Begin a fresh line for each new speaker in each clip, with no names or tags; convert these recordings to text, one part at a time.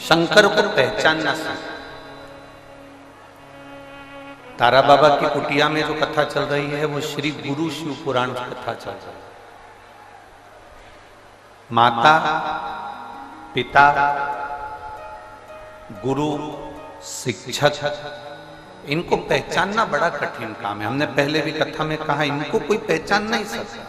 शंकर को पहचानना सीखो। तारा बाबा की कुटिया में जो कथा चल रही है वो श्री गुरु शिव पुराण की कथा चल रही है। माता, पिता, गुरु, शिक्षक, इनको पहचानना बड़ा कठिन काम है। हमने पहले भी कथा में कहा, इनको कोई पहचान नहीं सकता।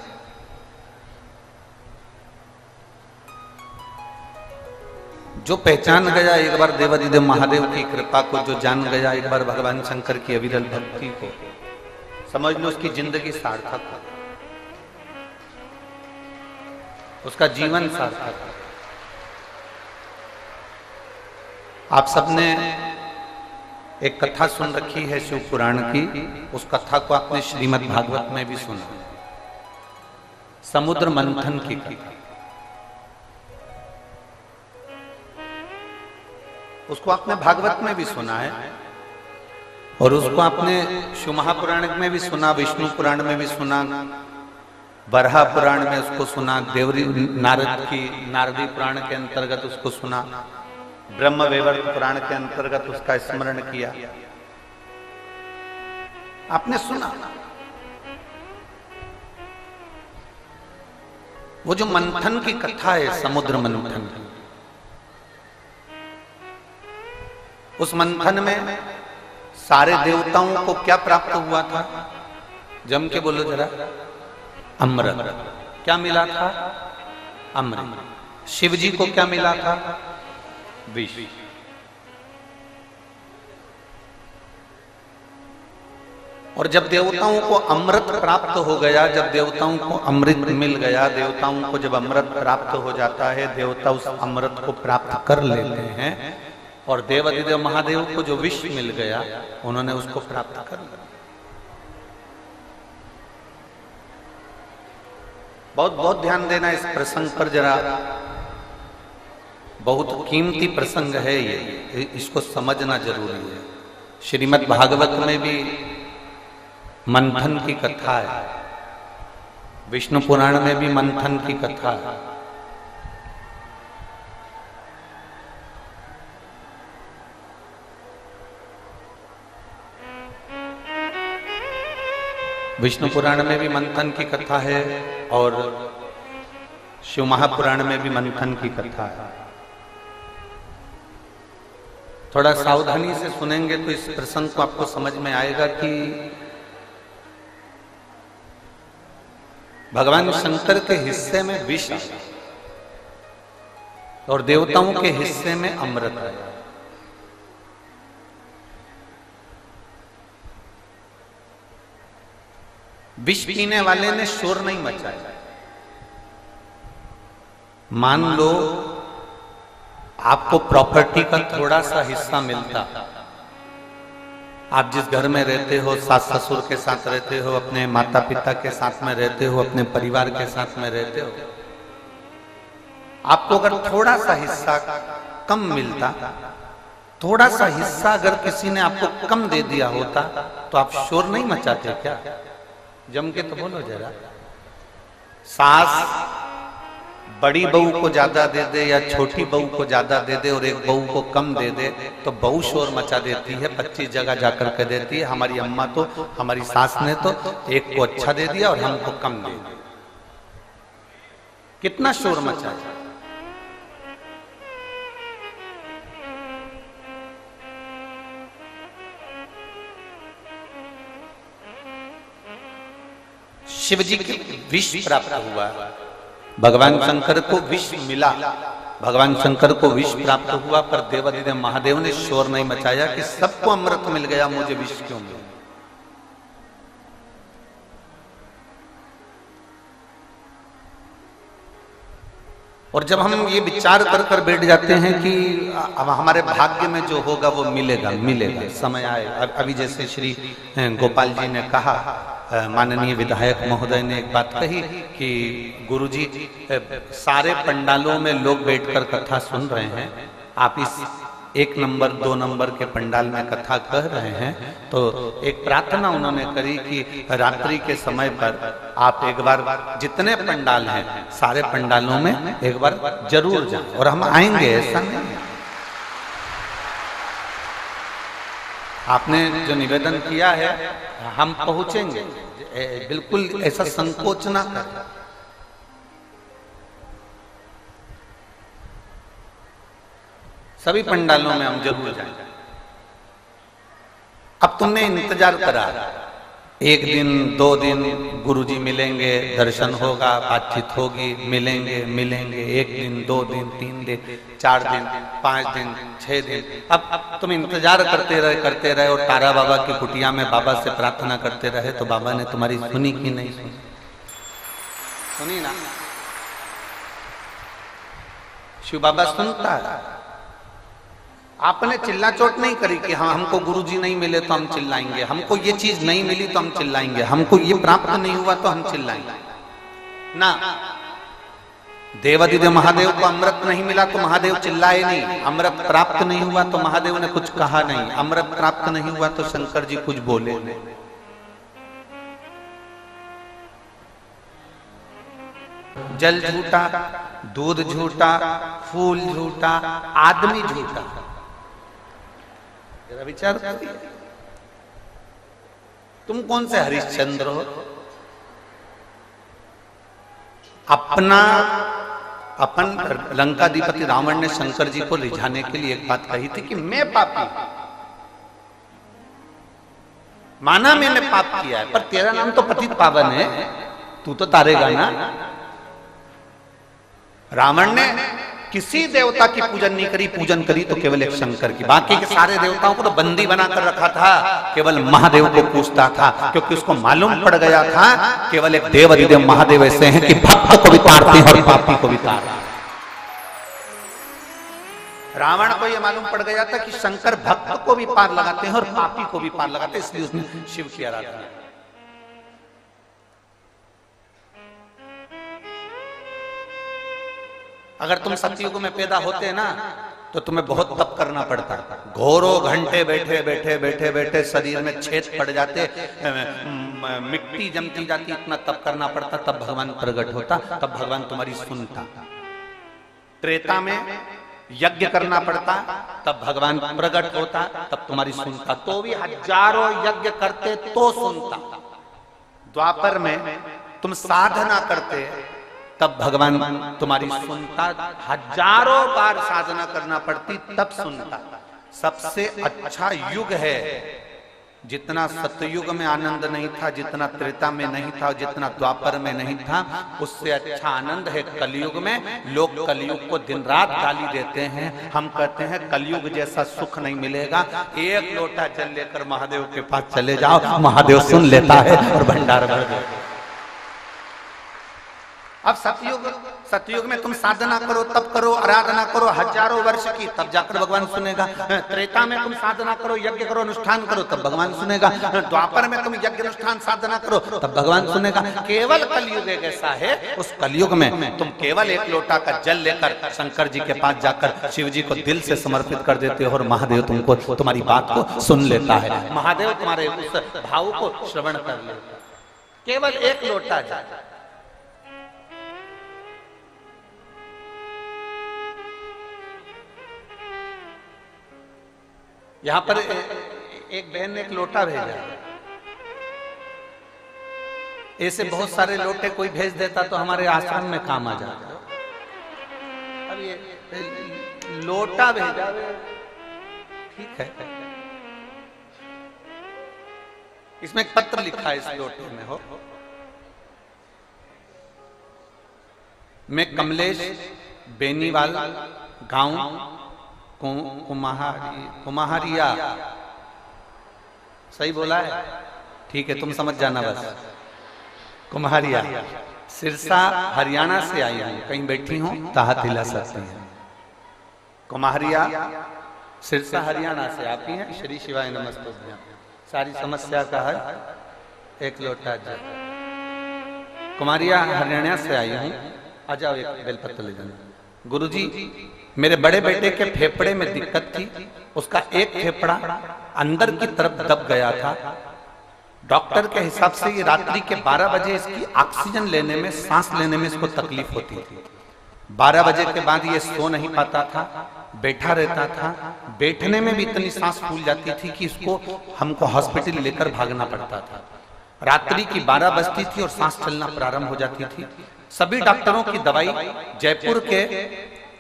जो पहचान गया एक बार देवादिदेव महादेव की कृपा को, जो जान गया एक बार भगवान शंकर की अविरल भक्ति को, समझ लो उसकी जिंदगी सार्थक है, उसका जीवन सार्थक है। आप सबने एक कथा सुन रखी है शिव पुराण की, उस कथा को आपने श्रीमद् भागवत में भी सुना, समुद्र मंथन की कथा। उसको आपने भागवत में भी सुना है और उसको आपने शिव महापुराण में भी सुना, विष्णु पुराण में भी सुना, बरहा पुराण में उसको सुना, देवरी नारद की नारदी पुराण के अंतर्गत उसको सुना, ब्रह्म वैवर्त पुराण के अंतर्गत उसका स्मरण किया, आपने सुना। वो जो मंथन की कथा है, समुद्र मंथन, उस मंथन में सारे देवताओं को क्या प्राप्त हुआ था? जम के बोलो जरा। अमृत। क्या मिला था? अमृत। शिव जी को क्या मिला था? विष। और जब देवताओं को अमृत प्राप्त हो गया, जब देवताओं को अमृत मिल गया, देवताओं को जब अमृत प्राप्त हो जाता है, देवता उस अमृत को प्राप्त कर लेते हैं, और देवादिदेव महादेव को जो विष मिल गया, उन्होंने उसको प्राप्त कर लिया। बहुत बहुत ध्यान देना इस प्रसंग पर जरा, बहुत कीमती प्रसंग है ये, इसको समझना जरूरी है। श्रीमद् भागवत में भी मंथन की कथा है, विष्णु पुराण में भी मंथन की कथा है। विष्णु पुराण में भी मंथन की कथा है और शिव महापुराण में भी मंथन की कथा है। थोड़ा सावधानी से सुनेंगे तो इस प्रसंग को आपको समझ में आएगा कि भगवान शंकर के हिस्से में विष और देवताओं के हिस्से में अमृत है। विष पीने वाले ने शोर नहीं मचाया। मान लो आपको प्रॉपर्टी का थोड़ा सा हिस्सा मिलता, आप जिस घर में रहते हो, सास ससुर के साथ रहते हो, अपने माता पिता के साथ में रहते हो, अपने परिवार के साथ में रहते हो, आपको अगर थोड़ा सा हिस्सा कम मिलता, थोड़ा सा हिस्सा अगर किसी ने आपको कम दे दिया होता, तो आप शोर नहीं मचाते क्या? जम के तो बोलो जरा। सास बड़ी बहू को ज्यादा दे दे या छोटी बहू को ज्यादा दे दे और एक बहू को कम दे दे, तो बहू शोर मचा देती है, 25 जगह जाकर के देती है। हमारी अम्मा तो, हमारी सास ने तो एक को अच्छा दे दिया और हमको कम दे दिया। कितना शोर मचा। शिव जी को विष प्राप्त हुआ, भगवान शंकर को विष मिला, भगवान शंकर को विष प्राप्त हुआ, पर देवादिदेव महादेव ने शोर नहीं मचाया कि सबको अमृत मिल गया, मुझे विष क्यों मिला। और जब हम ये विचार कर कर बैठ जाते हैं कि अब हमारे भाग्य में जो होगा वो मिलेगा, मिलेगा, समय आए। अभी जैसे श्री गोपाल जी ने कहा, माननीय विधायक महोदय ने एक बात कही कि गुरुजी सारे पंडालों में लोग बैठकर कथा सुन रहे हैं, आप इस 1 नंबर 2 नंबर के पंडाल में कथा कह रहे हैं, तो एक प्रार्थना उन्होंने करी कि रात्रि के समय पर आप एक बार जितने पंडाल हैं सारे पंडालों में एक बार जरूर जाएं, और हम आएंगे, ऐसा नहीं। आपने जो निवेदन किया है हम पहुंचेंगे, बिल्कुल ऐसा संकोच ना करें। सभी पंडालों में हम जरूर जाएंगे। अब तुमने इंतजार करा, एक दिन 2 दिन गुरुजी मिलेंगे, दर्शन होगा, बातचीत होगी, मिलेंगे मिलेंगे, 1 दिन 2 दिन 3 दिन 4 दिन 5 दिन 6 दिन। अब तुम इंतजार करते रहे और तारा बाबा की कुटिया में बाबा से प्रार्थना करते रहे, तो बाबा ने तुम्हारी सुनी कि नहीं सुनी? सुनी ना। शिव बाबा सुनता है। आपने चिल्ला चोट नहीं करी कि हाँ हमको गुरुजी नहीं मिले तो हम चिल्लाएंगे, हमको ये चीज नहीं मिली तो हम चिल्लाएंगे, हमको ये प्राप्त नहीं हुआ तो हम चिल्लाएंगे ना। देवादिदेव महादेव को अमृत नहीं मिला तो महादेव चिल्लाए नहीं, अमृत प्राप्त नहीं हुआ तो महादेव ने कुछ कहा नहीं, अमृत प्राप्त नहीं हुआ तो शंकर जी कुछ बोले नहीं। जल झूठा, दूध झूठा, फूल झूठा, आदमी झूठा। जरा विचार करिए, तुम कौन से हरिश्चंद्र हो? अपन लंकाधिपति रावण ने शंकर जी को रिझाने के लिए एक बात कही थी कि मैं पापी, माना मैंने पाप किया है, पर तेरा नाम तो पतित पावन है, तू तो तारेगा ना। रावण ने किसी देवता की पूजन नहीं करी, पूजन करी तो केवल एक शंकर की। बाकी के सारे देवताओं को तो बंदी बनाकर रखा था, केवल महादेव को पूजता था, क्योंकि उसको मालूम पड़ गया था केवल एक देव अधिदेव महादेव ऐसे हैं कि भक्त को भी तारते हैं और पापी को भी तारते हैं। रावण को यह मालूम पड़ गया था कि शंकर भक्त को भी पार लगाते हैं और पापी को भी पार लगाते हैं, इसलिए उसने शिव की आराधना। अगर तुम सतयुग में पैदा होते ना तो तुम्हें बहुत तप करना पड़ता, घोरों घंटे बैठे बैठे बैठे बैठे शरीर में छेद पड़ जाते, मिट्टी जमती जाती, इतना तप करना पड़ता, तब भगवान प्रकट होता, तब भगवान तुम्हारी सुनता। त्रेता में यज्ञ करना पड़ता, तब भगवान प्रकट होता, तब तुम्हारी सुनता, तो भी हजारों यज्ञ करते तो सुनता। द्वापर में तुम साधना करते तब भगवान तुम्हारी सुनता, हजारों बार साधना करना पड़ती तब सुनता। सबसे अच्छा युग है, जितना सतयुग में आनंद नहीं था, जितना त्रेता में नहीं था, जितना द्वापर में नहीं था, उससे अच्छा आनंद है कलयुग में। लोग कलयुग को दिन रात गाली देते हैं, हम कहते हैं कलयुग जैसा सुख नहीं मिलेगा। एक लोटा जल लेकर महादेव के पास चले जाओ, महादेव सुन लेता है और भंडार भर देता है। अब सतयुग में तुम साधना करो, तप करो, आराधना करो हजारों वर्ष की, तब जाकर भगवान सुनेगा। त्रेता में तुम साधना करो, यज्ञ करो, अनुष्ठान करो, तब भगवान सुनेगा। द्वापर में तुम यज्ञ अनुष्ठान साधना करो, तब भगवान सुनेगा। केवल कलयुग एक ऐसा है, उस कलयुग में तुम केवल एक लोटा का जल लेकर शंकर जी के पास जाकर शिव जी को दिल से समर्पित कर देते हो और महादेव तुमको तुम्हारी बात को सुन लेता है। महादेव तुम्हारे उस भाव को श्रवण कर लेता, केवल एक लोटा जल। यहां पर एक बहन ने एक लोटा भेजा, ऐसे बहुत सारे लोटे कोई भेज देता तो हमारे आश्रम में काम आ जाता। अब ये लोटा भेजा, ठीक है, इसमें एक पत्र लिखा है इस लोटे में, हो मैं कमलेश बेनीवाल गांव कुम्हारिया, सही बोला है? ठीक है, तुम समझ जाना बस। कुम्हारिया, सिरसा हरियाणा से आई हूं, कहीं बैठी हूं ताहत हिला सकती है। कुम्हारिया सिरसा हरियाणा से आती है, श्री शिवाय नमस्तुभ्यं। सारी समस्या का हल एक लोटा जल। कुम्हारिया हरियाणा से आई हूं, आ जाओ एक बेलपत्र ले जाना। गुरुजी, मेरे बड़े बेटे के फेफड़े में दिक्कत थी, उसका एक फेफड़ा अंदर की तरफ दब गया था। डॉक्टर के हिसाब से ये रात्रि के 12 बजे इसकी ऑक्सीजन लेने में, सांस लेने में इसको तकलीफ होती थी। 12 बजे के बाद ये सो नहीं पाता था, बैठा रहता था, बैठने में भी इतनी सांस फूल जाती थी कि इसको हमको हॉस्पिटल लेकर भागना पड़ता था। रात्रि की 12 बजती थी और सांस चलना प्रारंभ हो जाती थी। सभी डॉक्टरों की दवाई जयपुर के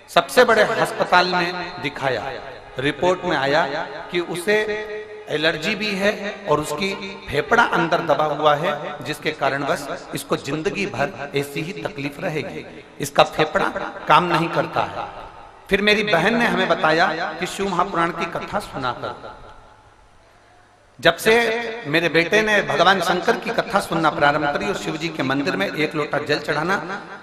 सबसे बड़े अस्पताल में दिखाया, रिपोर्ट में आया कि उसे एलर्जी भी है और उसकी फेफड़ा अंदर दबा हुआ है, जिसके कारणवश इसको जिंदगी भर ऐसी ही तकलीफ रहेगी, इसका फेफड़ा काम नहीं करता है। फिर मेरी बहन ने हमें बताया कि शिव महापुराण की कथा सुनाकर, जब से मेरे बेटे ने भगवान शंकर की कथा सुनना प्रारंभ करी और शिव जी के मंदिर में 1 लोटा जल चढ़ाना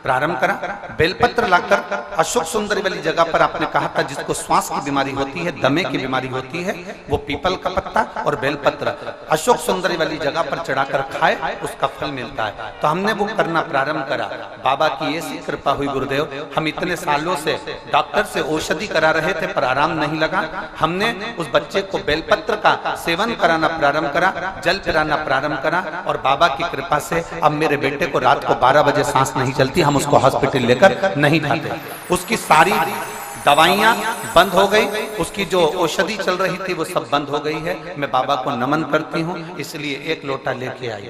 प्रारंभ करा, बेलपत्र लाकर अशोक सुंदरी वाली जगह पर आपने कहा था जिसको श्वास की बीमारी होती है, दमे की बीमारी होती है, वो पीपल का पत्ता और बेलपत्र अशोक सुंदरी वाली जगह पर चढ़ाकर खाए, उसका फल मिलता है। तो हमने वो करना प्रारंभ करा। बाबा की ऐसी कृपा हुई गुरुदेव, हम इतने सालों से डॉक्टर से औषधि करा रहे थे पर आराम नहीं लगा। हमने उस बच्चे को बेलपत्र का सेवन कराना प्रारंभ करा, जल पिलाना प्रारंभ करा और बाबा की कृपा से अब मेरे बेटे को रात को 12 बजे सांस नहीं चलती, हम उसको हॉस्पिटल लेकर नहीं जाते। उसकी सारी दवाइयां बंद हो गई, उसकी जो औषधि चल रही थी वो सब बंद हो गई है। मैं बाबा को नमन करती हूं, इसलिए 1 लोटा लेके आई।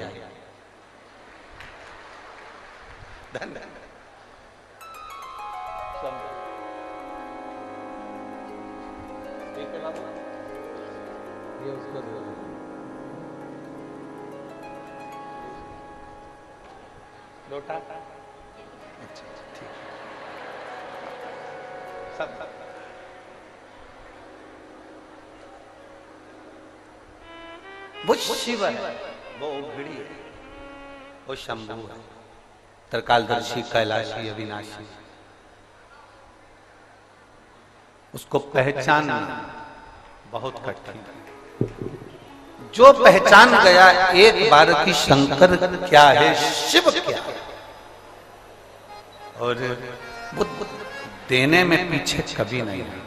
धन्यवाद। लोटा अच्छा ठीक, सब वो शिव है, वो उघड़ी है, वो शंभु है, त्रिकालदर्शी, कैलाशी, अविनाशी। उसको पहचानना बहुत कठिन है। जो पहचान गया एक बार की शंकर क्या है, शिव क्या है, और वो देने में पीछे कभी नहीं है।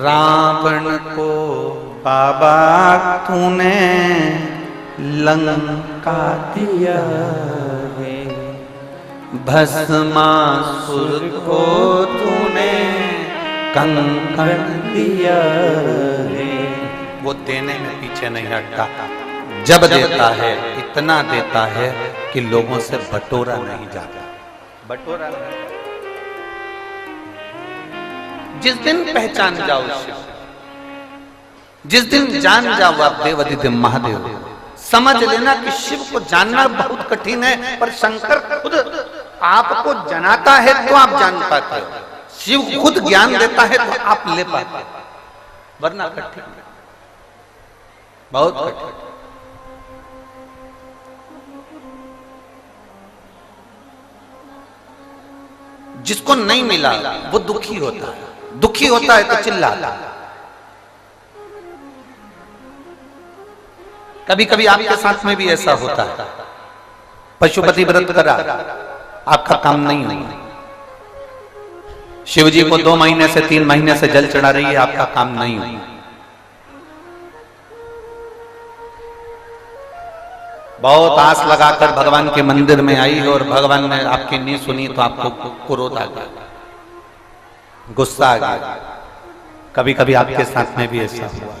रावण को बाबा तूने लंका दिया है, भस्मासुर को तूने कंकण दिया है। वो देने में पीछे नहीं हटता, जब देता है इतना देता है कि लोगों से बटोरा नहीं जाता। बटोरा नहीं। जिस दिन पहचान जाओ शिव, जिस दिन जान जाओ आप देवादिदेव महादेव, समझ लेना कि शिव को जानना बहुत कठिन है, पर शंकर खुद आपको जनाता है तो आप जान पाते हो। शिव खुद ज्ञान देता है तो आप ले पाते हो, वरना कठिन, बहुत कठिन। जिसको नहीं मिला वो दुखी होता है, दुखी होता है तो चिल्लाता है। कभी कभी आपके साथ में भी ऐसा होता है, पशुपति व्रत करा, आपका काम नहीं हुआ, शिव जी को 2 महीने से 3 महीने से जल चढ़ा रही है, आपका काम नहीं हुआ। बहुत आस लगाकर भगवान के मंदिर में आई और भगवान ने आपकी नहीं सुनी तो आपको क्रोध आ गया, गुस्सा आ गया। कभी कभी आपके साथ में भी ऐसा हुआ।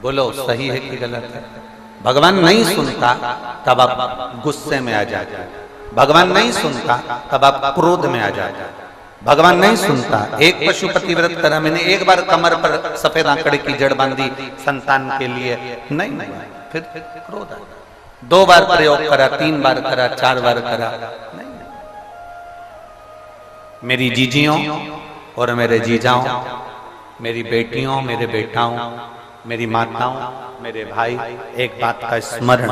बोलो सही है कि गलत है? भगवान नहीं सुनता तब आप गुस्से में आ जाते, भगवान नहीं सुनता तब आप क्रोध में आ जाते, भगवान नहीं सुनता। एक पशुपति व्रत करा मैंने, एक बार कमर पर सफेद आंकड़े की जड़ बांधी संतान के लिए, नहीं, फिर क्रोध आ, 2 बार प्रयोग करा, 3 बार करा, 4 बार करा, नहीं। मेरी जीजियों और मेरे जीजाओं, मेरी बेटियों, मेरे बेटाओं, मेरी माताओं, मेरे भाई, एक बात का स्मरण,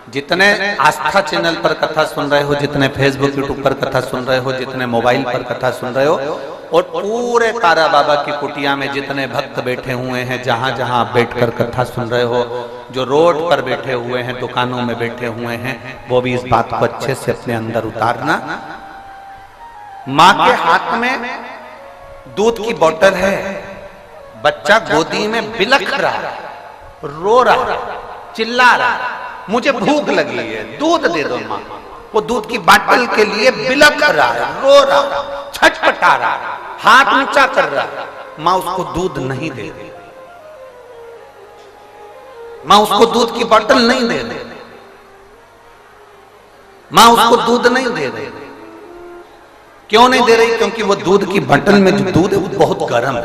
जितने आस्था चैनल पर कथा सुन रहे हो, जितने फेसबुक यूट्यूब पर कथा सुन रहे हो, जितने मोबाइल पर कथा सुन रहे हो, और पूरे तारा बाबा की कुटिया में जितने भक्त बैठे हुए हैं, जहां जहां आप बैठकर कथा सुन रहे हो, जो रोड पर बैठे हुए हैं, दुकानों में बैठे हुए हैं, वो भी इस बात को अच्छे से अपने अंदर उतारना। माँ के हाथ में दूध की बोतल है, बच्चा गोदी में बिलख रहा, रो रहा, चिल्ला रहा, मुझे भूख लगी है, दूध दे दो माँ। वो दूध की बाटल के लिए बिलख रहा है, रो रहा है, छटपटा रहा है, हाथ ऊंचा कर रहा है। मां उसको दूध नहीं दे रही, मां उसको दूध की बोतल नहीं दे रही, मां उसको दूध नहीं दे रही। क्यों नहीं दे रही? क्योंकि वो दूध की बोतल में जो दूध है वो बहुत गर्म है।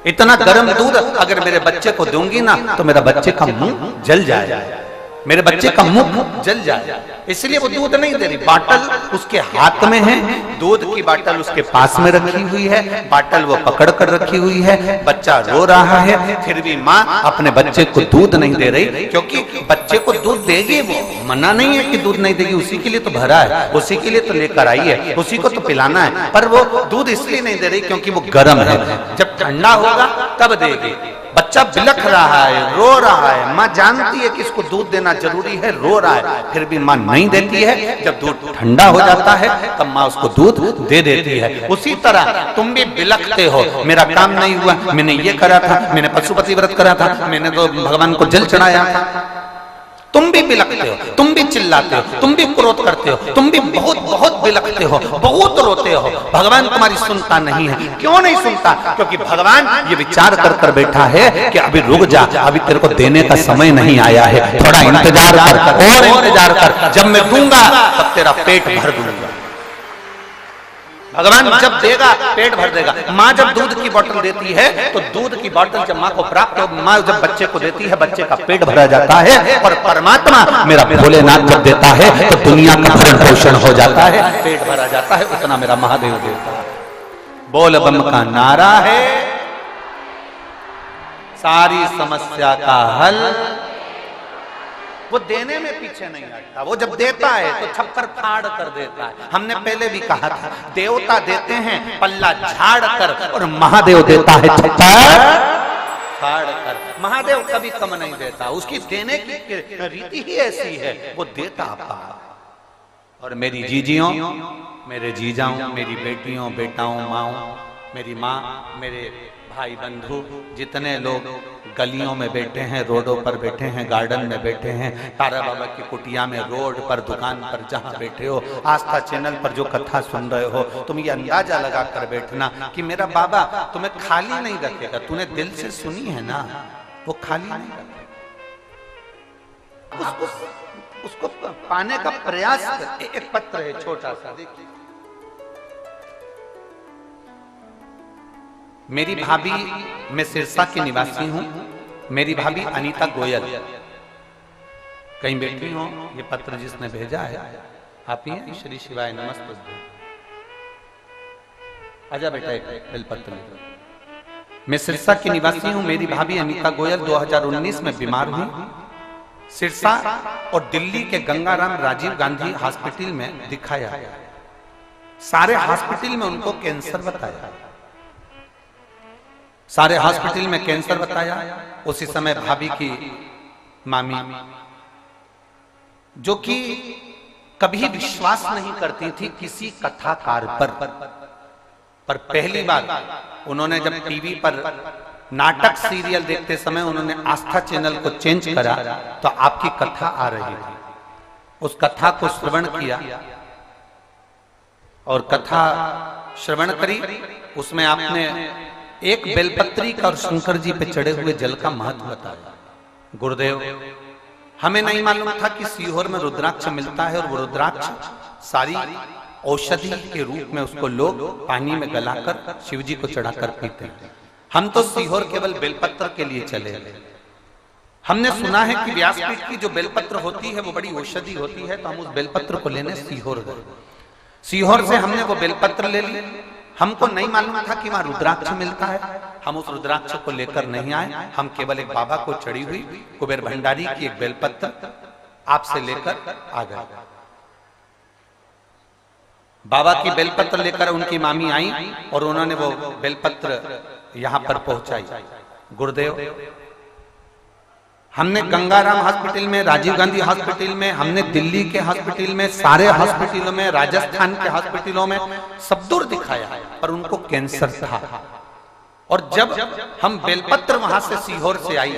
इतना गर्म दूध अगर मेरे बच्चे को दूंगी ना तो मेरा बच्चे का मुंह जल जाएगा, मेरे बच्चे का मुंह जल जाएगा। इसलिए वो दूध नहीं दे रही। बाटल उसके हाथ में है, दूध की बाटल उसके पास में रखी हुई है, बाटल वो पकड़ कर रखी हुई है, बच्चा रो रहा है, फिर भी माँ अपने बच्चे को दूध नहीं दे रही, क्योंकि बच्चे को दूध देगी, वो मना नहीं है कि दूध नहीं देगी, उसी के लिए तो भरा है, उसी के लिए तो लेकर आई है, उसी को तो पिलाना है, पर वो दूध इसलिए नहीं दे रही क्योंकि वो गर्म है। जब ठंडा होगा तब देगी। बच्चा बिलख रहा है, रो रहा है, माँ जानती है कि इसको दूध देना जरूरी है, रो रहा है, फिर भी माँ नहीं देती है। जब दूध ठंडा हो जाता है तब माँ उसको दूध दे देती है। उसी तरह तुम भी बिलखते हो, मेरा काम नहीं हुआ, मैंने ये करा था, मैंने पशुपति व्रत करा था, मैंने तो भगवान को जल चढ़ाया था। तुम भी बिलखते हो, तुम भी चिल्लाते हो, तुम भी क्रोध करते हो, तुम भी बहुत बहुत बिलखते हो, बहुत रोते हो। भगवान तुम्हारी सुनता नहीं है। क्यों नहीं सुनता? क्योंकि भगवान ये विचार कर कर बैठा है कि अभी रुक जा, अभी तेरे को देने का समय नहीं आया है, थोड़ा इंतजार कर, और इंतजार कर, जब मैं दूंगा तब तेरा पेट भर दूंगा। भगवान जब देगा पेट भर देगा। माँ जब दूध की बोतल देती है तो दूध की बोतल जब माँ को प्राप्त हो, माँ जब बच्चे को देती है बच्चे का पेट भरा जाता है, और परमात्मा मेरा भोलेनाथ जब देता है तो दुनिया का भरण पोषण हो जाता है, पेट भरा जाता है। उतना मेरा महादेव देता है। बोल बम का नारा है सारी समस्या का हल। वो देने में पीछे नहीं हटता, वो जब देता है तो छप्पर फाड़ कर देता है। हमने पहले भी कहा था, देवता देते हैं पल्ला झाड़ कर, और महादेव देता है छप्पर फाड़ कर। महादेव कभी कम नहीं देता, उसकी देने की रीति ही ऐसी है, वो देता पार। और मेरी जीजियों, मेरे जीजाओं, मेरी बेटियों, बेटाओं, माओं, मेरी माँ, मेरे भाई बंधु, जितने लोग गलियों में बैठे हैं, रोडों पर बैठे हैं, गार्डन में बैठे हैं, तारा बाबा की कुटिया में, रोड पर, दुकान पर, जहां बैठे हो, आस्था चैनल पर जो कथा सुन रहे हो, तुम ये अंदाजा लगा कर बैठना कि मेरा बाबा तुम्हें खाली नहीं रखेगा। तूने दिल से सुनी है ना, वो खाली नहीं रखेगा। उसको पाने का प्रयास कर। एक पत्र है छोटा सा, देखिए। मेरी भाभी, मैं सिरसा की निवासी हूं, मेरी भाभी अनीता गोयल कहीं बैठी हो। ये पत्र जिसने भेजा है आप ही हैं? श्री शिवाय नमस्ते। आजा बेटा, एक बेलपत्र ले। मैं सिरसा की निवासी हूं, मेरी भाभी अनीता गोयल 2019 में बीमार हुई। सिरसा और दिल्ली के गंगाराम राजीव गांधी हॉस्पिटल में दिखाया, सारे हॉस्पिटल में उनको कैंसर बताया, सारे हॉस्पिटल में कैंसर बताया। उसी समय भाभी की मामी, जो कि कभी विश्वास नहीं करती थी किसी कथाकार पर पहली बार उन्होंने जब टीवी पर नाटक सीरियल देखते समय उन्होंने आस्था चैनल को चेंज करा तो आपकी कथा आ रही थी। उस कथा को श्रवण किया और कथा श्रवण करी। उसमें आपने एक बेलपत्री का और शंकर जी पे चढ़े हुए जल का महत्व बताया। गुरुदेव, हमें नहीं मालूम था कि सीहोर में रुद्राक्ष मिलता है और वो रुद्राक्ष सारी औषधि के रूप में उसको लोग पानी में गलाकर शिव जी को चढ़ाकर पीते हैं। हम तो सीहोर केवल बेलपत्र के लिए चले। हमने सुना है कि व्यासपीठ की जो बेलपत्र होती है वो बड़ी औषधि होती है, तो हम उस बेलपत्र को लेने सीहोर गए। सीहोर से हमने वो बेलपत्र ले ली। हमको नहीं मालूम था कि वहां रुद्राक्ष मिलता है। हम उस रुद्राक्ष को लेकर नहीं आए, हम केवल एक बाबा को चढ़ी हुई कुबेर भंडारी की एक बेलपत्र आपसे लेकर आ गए। बाबा की बेलपत्र लेकर उनकी मामी आई और उन्होंने वो बेलपत्र यहां पर पहुंचाई। गुरुदेव, हमने गंगाराम हॉस्पिटल में, राजीव गांधी हॉस्पिटल में, हमने दिल्ली के हॉस्पिटल में, सारे हॉस्पिटलों में, राजस्थान के हॉस्पिटलों में सब दूर दिखाया, पर उनको कैंसर था और जब हम बेलपत्र वहां से सीहोर से आई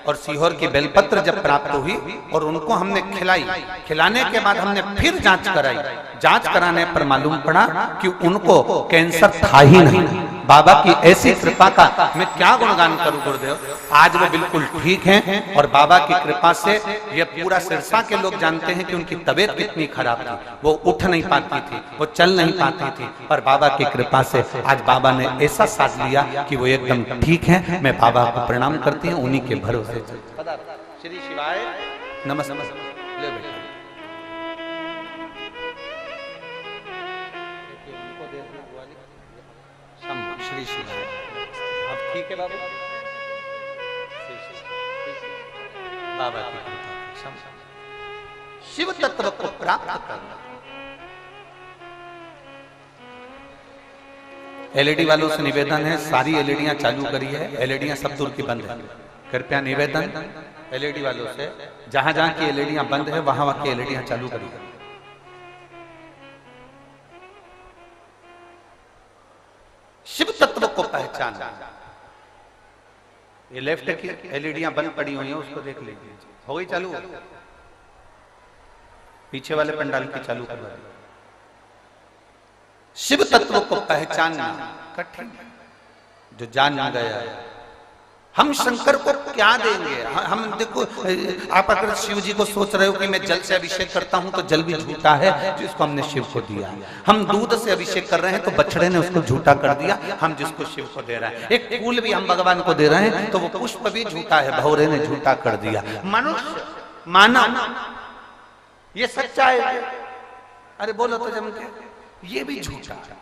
और सीहोर की बेलपत्र जब प्राप्त हुई और उनको हमने खिलाई, खिलाने के बाद हमने फिर जांच कराई। जांच कराने पर मालूम पड़ा कि उनको कैंसर था ही नहीं। बाबा की ऐसी कृपा का मैं क्या गुणगान करूं गुरुदेव। आज वो बिल्कुल ठीक हैं और बाबा की कृपा से ये पूरा सिरसा के लोग जानते हैं कि उनकी तबीयत कितनी खराब थी। वो उठ नहीं पाती थी, वो चल नहीं पाती थी, पर बाबा की कृपा से आज बाबा ने ऐसा साथ लिया कि वो एकदम ठीक है। मैं बाबा को प्रणाम करती हूँ, उन्हीं के भरोसे। श्री शिवाय नमस्ते। ले बेटा श्री शिवाय। अब ठीक है बाबा, बाबा की कृपा शिव तत्व को प्राप्त करना। एलईडी वालों से निवेदन है, सारी एलईडियां चालू करी है, एलईडियां सब दूर की बंद है। कृपया निवेदन एलईडी वालों से, जहां जहां की एलईडियां बंद है वहां वहां की एलईडियां चालू करी है। शिव तत्व को पहचाना। ये लेफ्ट की एलईडियां बंद पड़ी हुई हैं, उसको देख लीजिए। हो गई चालू? पीछे वाले पंडाल की चालू करवा दी। शिव तत्व को पहचानना कठिन, जो जान गया। हम शंकर को क्या देंगे? हम देखो, आप अगर शिव जी को सोच रहे हो कि मैं जल से अभिषेक करता हूं तो जल भी झूठा है जिसको हमने शिव को दिया। हम दूध से अभिषेक कर रहे हैं तो बछड़े ने उसको झूठा कर दिया, हम जिसको शिव को दे रहे हैं। एक फूल भी हम भगवान को दे रहे हैं तो वो पुष्प भी झूठा है, भौरे ने झूठा कर दिया। मनुष्य, मानव, ये सच्चा है। अरे बोलो तो जम के, ये भी झूठा है।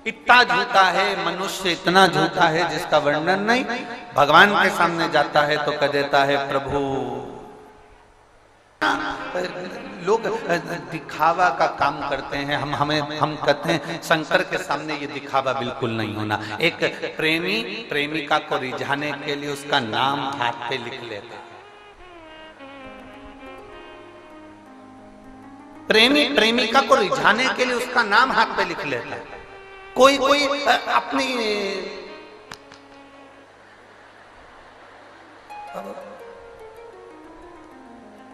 इतना झूठा है मनुष्य, इतना झूठा है जिसका वर्णन नहीं। भगवान के सामने जाता है तो कह देता है प्रभु। लोग दिखावा का काम करते हैं। हम कहते हैं शंकर के सामने ये दिखावा बिल्कुल नहीं होना। एक प्रेमी प्रेमिका को रिझाने के लिए उसका नाम हाथ पे लिख लेता है। प्रेमी प्रेमिका को रिझाने के लिए उसका नाम हाथ पे लिख लेता है। कोई अपनी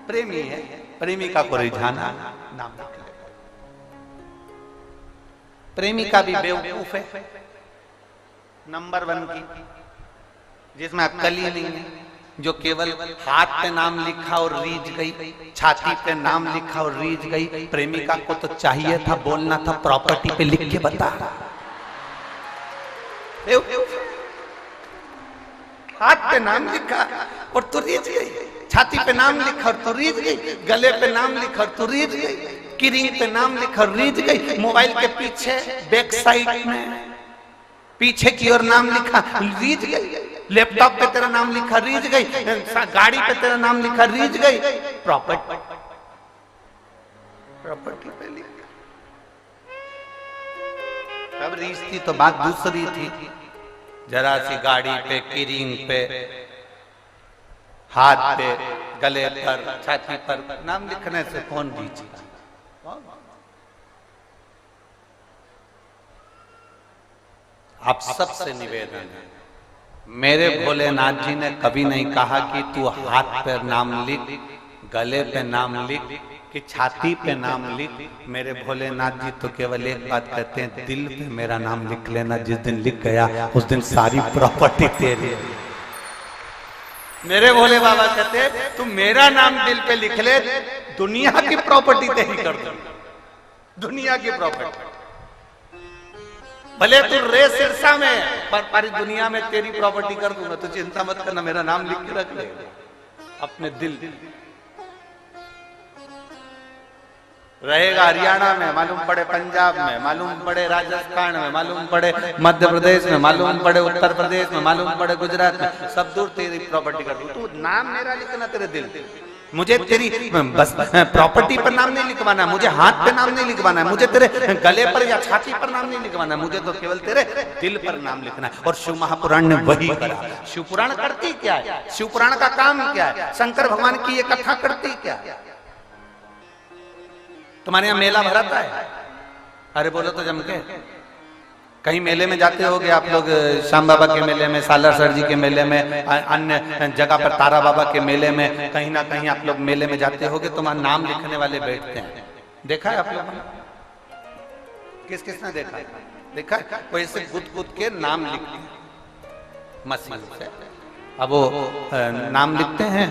प्रेमी है, प्रेमिका को रिझाना नाम लिख लेता। प्रेमिका भी बेवकूफ है नंबर 1 की, जिसमें अक्ल ही नहीं है, जो केवल हाथ पे नाम लिखा और रीझ गई, छाती पे नाम लिखा और रीझ गई। प्रेमिका को तो चाहिए था, बोलना था प्रॉपर्टी पे लिख के बता। हाथ पे नाम लिखा और तू रीझ गई, छाती पे नाम लिखा और तू रीझ गई, गले पे नाम लिखा और तू रीझ गई, की रिंग पे नाम लिखा और रीझ गई, मोबाइल के पीछे बैक साइड में पीछे की ओर नाम लिखा रीझ गई, लैपटॉप पे तेरा नाम लिखा रीझ गई, गाड़ी पे तेरा नाम लिखा रीझ गई, प्रॉपर्टी पे लिखा। अब रीझ थी तो बात दूसरी थी। जरा सी गाड़ी पे, किरिंग पे, हाथ पे, गले पर, छाती पर नाम लिखने से कौन रीझेगा? आप सबसे निवेदन है, मेरे भोलेनाथ जी ने कभी नहीं कहा कि तू हाथ पे नाम लिख, गले पे नाम लिख, कि छाती पे नाम लिख। मेरे भोलेनाथ जी तो केवल एक बात कहते हैं, दिल पे मेरा नाम लिख लेना। जिस दिन लिख गया उस दिन सारी प्रॉपर्टी तेरी। मेरे भोले बाबा कहते तू मेरा नाम दिल पे लिख ले, दुनिया की प्रॉपर्टी तेरी कर दूं, दुनिया की प्रॉपर्टी। भले तू रे सिरसा में, पर सारी दुनिया में तेरी प्रॉपर्टी कर दूंगा, तू चिंता मत करना, मेरा नाम लिख के रख ले अपने दिल। रहेगा हरियाणा में, मालूम पड़े पंजाब में, मालूम पड़े राजस्थान में, मालूम पड़े मध्य प्रदेश में, मालूम पड़े उत्तर प्रदेश में, मालूम पड़े गुजरात में, सब दूर तेरी प्रॉपर्टी कर दूं। तू नाम मेरा लिखना तेरे दिल। मुझे तेरी बस प्रॉपर्टी पर नाम नहीं लिखवाना, मुझे हाथ पे नाम नहीं लिखवाना है, मुझे तेरे गले पर या छाती पर नाम नहीं लिखवाना है, मुझे तो केवल तेरे दिल पर नाम लिखना है। और शिव महापुराण ने वही करा। शिव पुराण करती क्या है? शिव पुराण का काम क्या है? शंकर भगवान की ये कथा करती क्या है? तुम्हारे यहाँ मेला भराता है? अरे बोलो तो जम के, कहीं मेले में जाते होगे आप लोग, श्याम बाबा के मेले में, सालासर जी के मेले में, अन्य जगह पर तारा बाबा के मेले में, कहीं ना कहीं आप लोग मेले में जाते होगे तो वहां नाम लिखने वाले बैठते हैं। देखा है आप लोगों ने? किस किसने देखा? देखा वो ऐसे गुद के नाम लिखते हैं मशीन से। अब वो नाम लिखते हैं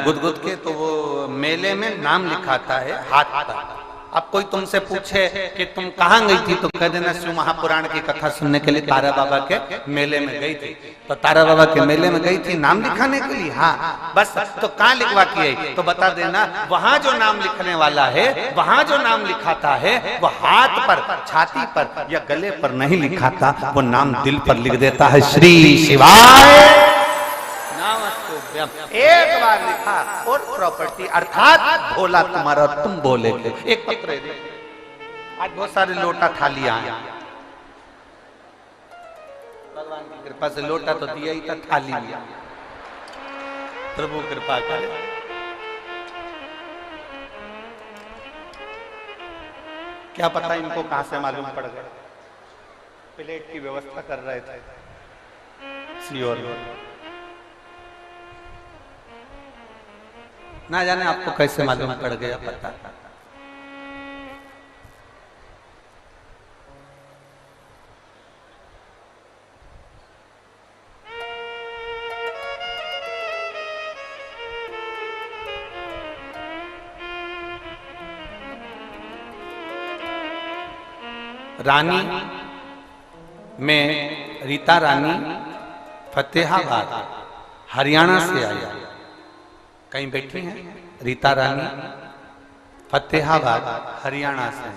गुद के, तो वो मेले में नाम लिखाता है हाथ पर। अब कोई तुमसे पूछे कि तुम कहाँ गई थी, तो कह देना शिव महापुराण की कथा सुनने के लिए तारा बाबा के मेले में गई थी। तो तारा बाबा के मेले में गई थी नाम लिखाने के लिए, हाँ बस। तो कहाँ लिखवा के आई, तो बता देना वहां जो नाम लिखने वाला है, वहां जो नाम लिखाता है वो हाथ पर, छाती पर या गले पर नहीं लिखाता, वो नाम दिल पर लिख देता है। श्री शिवाय एक बार लिखा और प्रॉपर्टी, अर्थात भोला तुम्हारा और तुम भोले के। एक पत्र दे, आज बहुत सारे लोटा थालियां हैं, भगवान की कृपा से लोटा तो दिया ही था, थाली लिया, प्रभु कृपा करे। क्या पता इनको कहां से मालूम पड़ गया, प्लेट की व्यवस्था कर रहे थे सियोर, ना जाने आपको कैसे मालूम पड़ गया पता। रानी में रीता रानी फतेहाबाद हरियाणा से आई। कहीं बैठी हैं रीता रानी, फतेहाबाद हरियाणा से।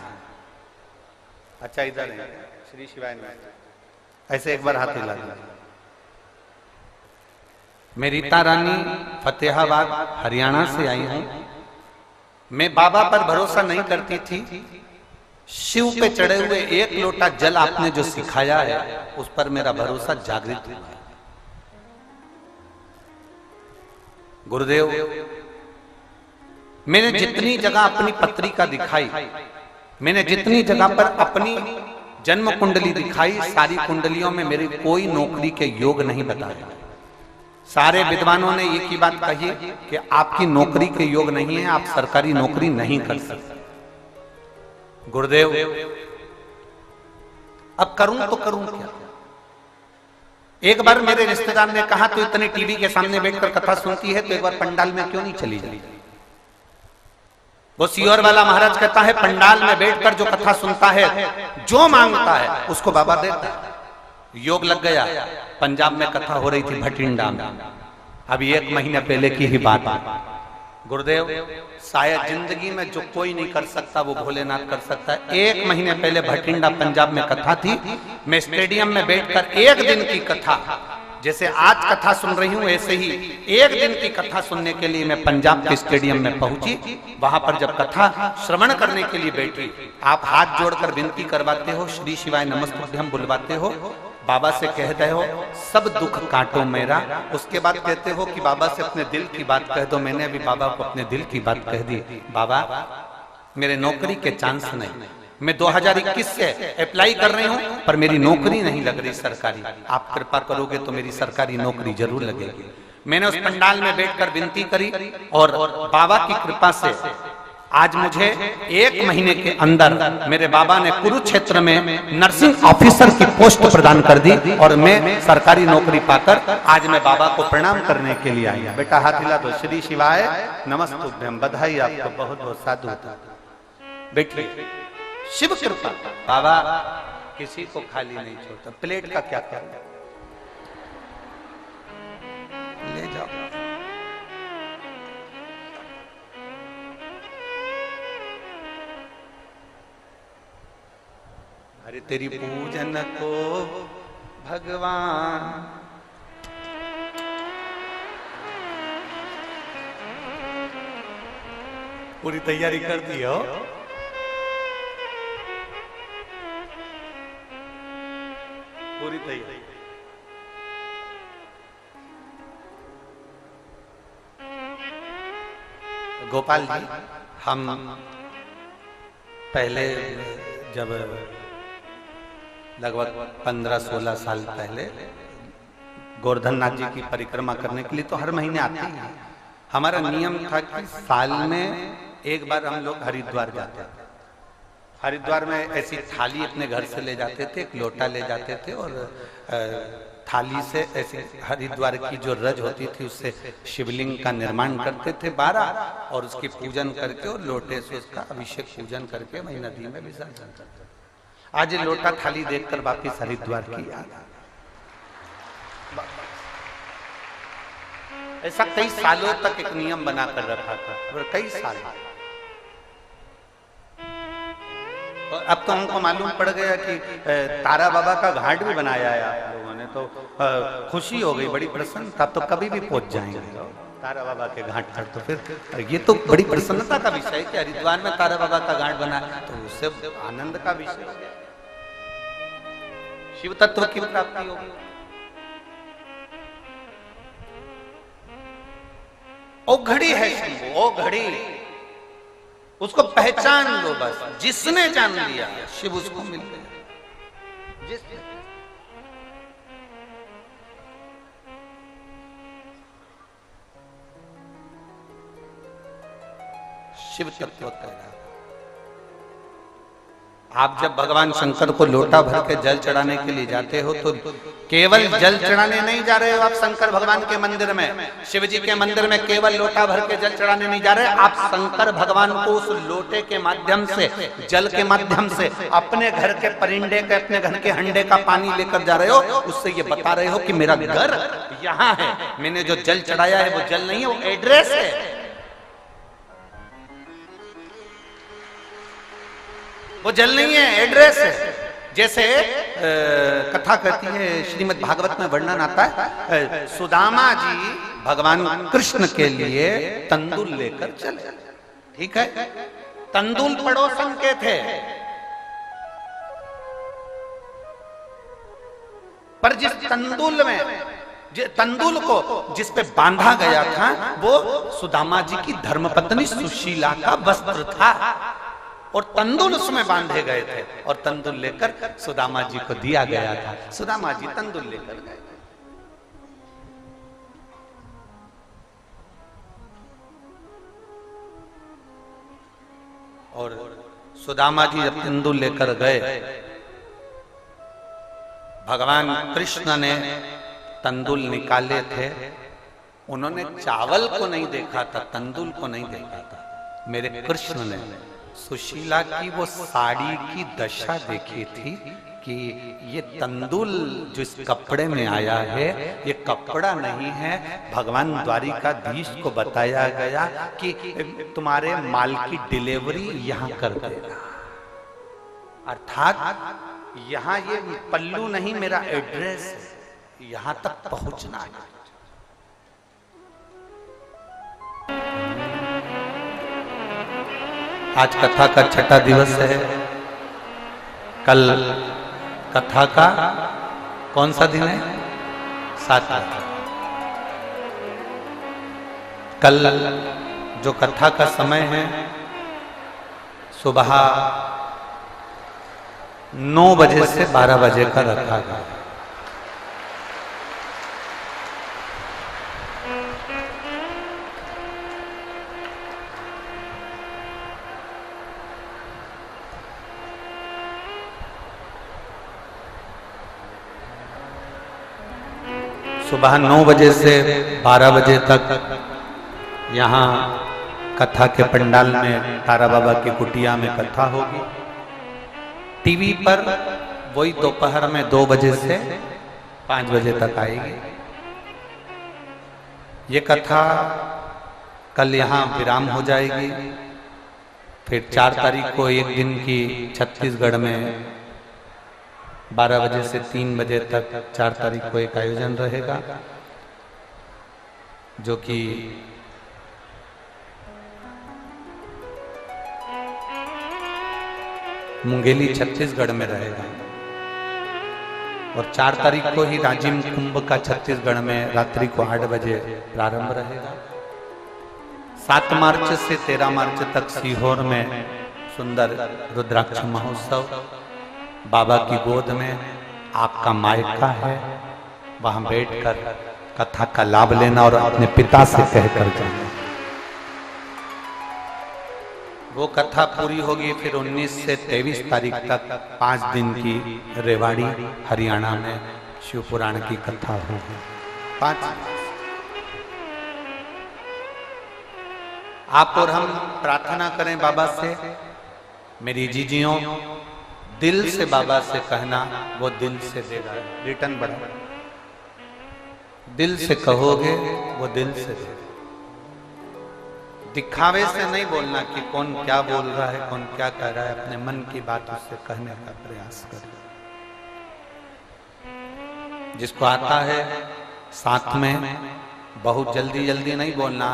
अच्छा इधर है, श्री शिवाय में ऐसे एक बार हाथ हिला दिया। मैं रीता रानी फतेहाबाद हरियाणा से आई हूं। मैं बाबा पर भरोसा नहीं करती थी, शिव पे चढ़े हुए एक लोटा जल आपने जो सिखाया है उस पर मेरा भरोसा जागृत हुआ है। गुरुदेव, मैंने जितनी जगह अपनी पत्रिका दिखाई, मैंने जितनी जगह पर अपनी जन्म कुंडली दिखाई, सारी कुंडलियों में मेरी कोई नौकरी के योग नहीं बताया। सारे विद्वानों ने एक ही बात कही कि आपकी नौकरी के योग नहीं है, आप सरकारी नौकरी नहीं कर सकते। गुरुदेव, अब करूं तो करूं क्या? एक बार मेरे रिश्तेदार ने कहा तो इतने टीवी के सामने बैठकर कथा सुनती है तो एक बार पंडाल में क्यों नहीं चली जाती? वो सियोर वाला महाराज कहता है पंडाल में बैठकर जो कथा सुनता है, जो मांगता है उसको बाबा देता है। योग लग गया। पंजाब में कथा हो रही थी भटिंडा में, अभी 1 महीने पहले की ही बात है। गुरुदेव, शायद जिंदगी में जो कोई नहीं कर सकता वो भोलेनाथ कर सकता है। 1 महीने पहले भटिंडा पंजाब में कथा थी। मैं स्टेडियम में बैठकर 1 दिन की कथा, जैसे आज कथा सुन रही हूं ऐसे ही 1 दिन की कथा सुनने के लिए मैं पंजाब के स्टेडियम में पहुंची। वहां पर जब कथा श्रवण करने के लिए बैठी, आप हाथ जोड़कर विनती करवाते हो, श्री शिवाय नमस्तुभ्यम बुलवाते हो, बाबा से कहते हो सब दुख काटो मेरा। उसके बाद कहते हो कि बाबा से अपने दिल की बात कह दो। मैंने अभी बाबा को अपने दिल की बात कह दी। बाबा, मेरे नौकरी के चांस नहीं, मैं 2021 से अप्लाई कर रही हूं पर मेरी नौकरी नहीं लग रही सरकारी। आप कृपा करोगे तो मेरी सरकारी नौकरी जरूर लगेगी। मैंने उस पंडाल में बैठकर विनती करी और बाबा की कृपा से आज मुझे 1 महीने के अंदर मेरे बाबा ने कुरुक्षेत्र में नर्सिंग ऑफिसर की पोस्ट प्रदान कर दी और मैं सरकारी नौकरी पाकर आज मैं बाबा को प्रणाम करने के लिए आई। बेटा हाथ हिला दो। श्री शिवाय नमस्तुभ्यम। बधाई आपको, बहुत बहुत साधु। बैठिए। शिव कृपा, बाबा किसी को खाली नहीं छोड़ता। प्लेट का क्या करना, ले जाओ। अरे तेरी पूजन को भगवान, पूरी तैयारी कर दी हो? पूरी तैयारी। गोपाल जी, हम पहले जब लगभग 15-16 साल पहले गोवर्धन नाथ जी की परिक्रमा करने के लिए तो हर महीने आते हैं। हमारा नियम था कि साल में एक बार हम लोग हरिद्वार जाते थे। हरिद्वार में ऐसी थाली अपने घर से ले जाते थे, एक लोटा ले जाते थे और थाली से ऐसी हरिद्वार की जो रज होती थी उससे शिवलिंग का निर्माण करते थे 12 और उसकी पूजन करके और लोटे से उसका अभिषेक पूजन करके वही नदी में विसर्जन करते थे। आज ये लोटा थाली देखकर वापिस हरिद्वार की याद। ऐसा कई सालों तक एक नियम बनाकर रखा था और कई साल। और अब तो हमको मालूम पड़ गया कि तारा बाबा का घाट भी बनाया है आप लोगों ने, तो खुशी हो गई, बड़ी प्रसन्नता। तो कभी भी पहुंच जाएंगे तारा बाबा के घाट पर। तो फिर ये तो बड़ी प्रसन्नता का विषय है कि हरिद्वार में तारा बाबा का घाट बना, तो उससे आनंद का विषय है, शिव तत्व की प्राप्ति होगी। ओ घड़ी है शंभू, ओ घड़ी, उसको पहचान लो बस। जिसने जान लिया शिव उसको मिल गया। जिसने शिव तत्व कह रहा। आप जब भगवान शंकर को लोटा भर के जल चढ़ाने के लिए जाते हो तो केवल जल चढ़ाने नहीं जा रहे हो आप शंकर भगवान के मंदिर में, शिव जी के मंदिर में केवल लोटा भर के जल चढ़ाने नहीं जा रहे, आप शंकर भगवान को उस लोटे के माध्यम से, जल के माध्यम से अपने घर के परिंदे के, अपने घर के हंडे का पानी लेकर जा रहे हो। उससे ये बता रहे हो कि मेरा घर यहाँ है, मैंने जो जल चढ़ाया है वो जल नहीं है, वो एड्रेस है, वो जल नहीं है, एड्रेस है। जैसे कथा कहती है, श्रीमद् भागवत में वर्णन आता है, सुदामा जी भगवान कृष्ण के लिए तंदूल लेकर चले। ठीक है, तंदूल पड़ोसन के थे, पर जिस तंदूल में, तंदूल को जिस पे बांधा गया था वो सुदामा जी की धर्मपत्नी सुशीला का वस्त्र था और तंदूल उसमें बांधे गए थे और तंदूल लेकर सुदामा जी को दिया गया था। सुदामा जी तंदूल लेकर गए थे। और सुदामा जी जब तंदूल लेकर गए, भगवान कृष्ण ने तंदूल निकाले थे, उन्होंने चावल को नहीं देखा था, तंदूल को नहीं देखा था। मेरे कृष्ण ने सुशीला की वो साड़ी की दशा देखी थी कि ये तंदूल जो इस कपड़े में आया है ये कपड़ा नहीं है। भगवान द्वारिकाधीश को बताया गया कि तुम्हारे माल की डिलीवरी यहाँ कर देगा, अर्थात यहाँ ये पल्लू नहीं, मेरा एड्रेस है, यहाँ तक पहुंचना है। आज कथा का छठा दिवस है। कल कथा का कौन सा दिन है? 7वां। कल जो कथा का समय है सुबह 9 बजे से 12 बजे का रखा गया। सुबह 9 बजे से 12 बजे तक यहाँ कथा के पंडाल में तारा बाबा की कुटिया में कथा होगी। टीवी पर वही दोपहर में 2 बजे से 5 बजे तक आएगी। ये कथा कल यहाँ विराम हो जाएगी। फिर 4 तारीख को एक दिन की छत्तीसगढ़ में 12 बजे से 3 बजे तक 4 तारीख को एक आयोजन रहेगा, जो कि मुंगेली छत्तीसगढ़ में रहेगा। और 4 तारीख को ही राजिम कुंभ का छत्तीसगढ़ में रात्रि को 8 बजे प्रारंभ रहेगा। 7 मार्च से 13 मार्च तक सीहोर में सुंदर रुद्राक्ष महोत्सव बाबा की गोद में आपका मायका है, वहां बैठकर कथा का लाभ लेना और अपने पिता से कहकर जाना। वो कथा पूरी होगी, फिर 19 से 23 तारीख तक 5 दिन की रेवाड़ी हरियाणा में शिव पुराण की कथा होगी। 5 आप और हम प्रार्थना करें बाबा से, मेरी जीजियों दिल से बाबा से कहना, वो दिल से देगा। रिटर्न बढ़ा, दिल से कहोगे वो दिल से देगा। दिखावे से नहीं बोलना कि कौन क्या बोल रहा है, कौन क्या कह रहा है। अपने मन की बात उससे कहने का प्रयास करें। जिसको आता है साथ में बहुत जल्दी जल्दी नहीं बोलना।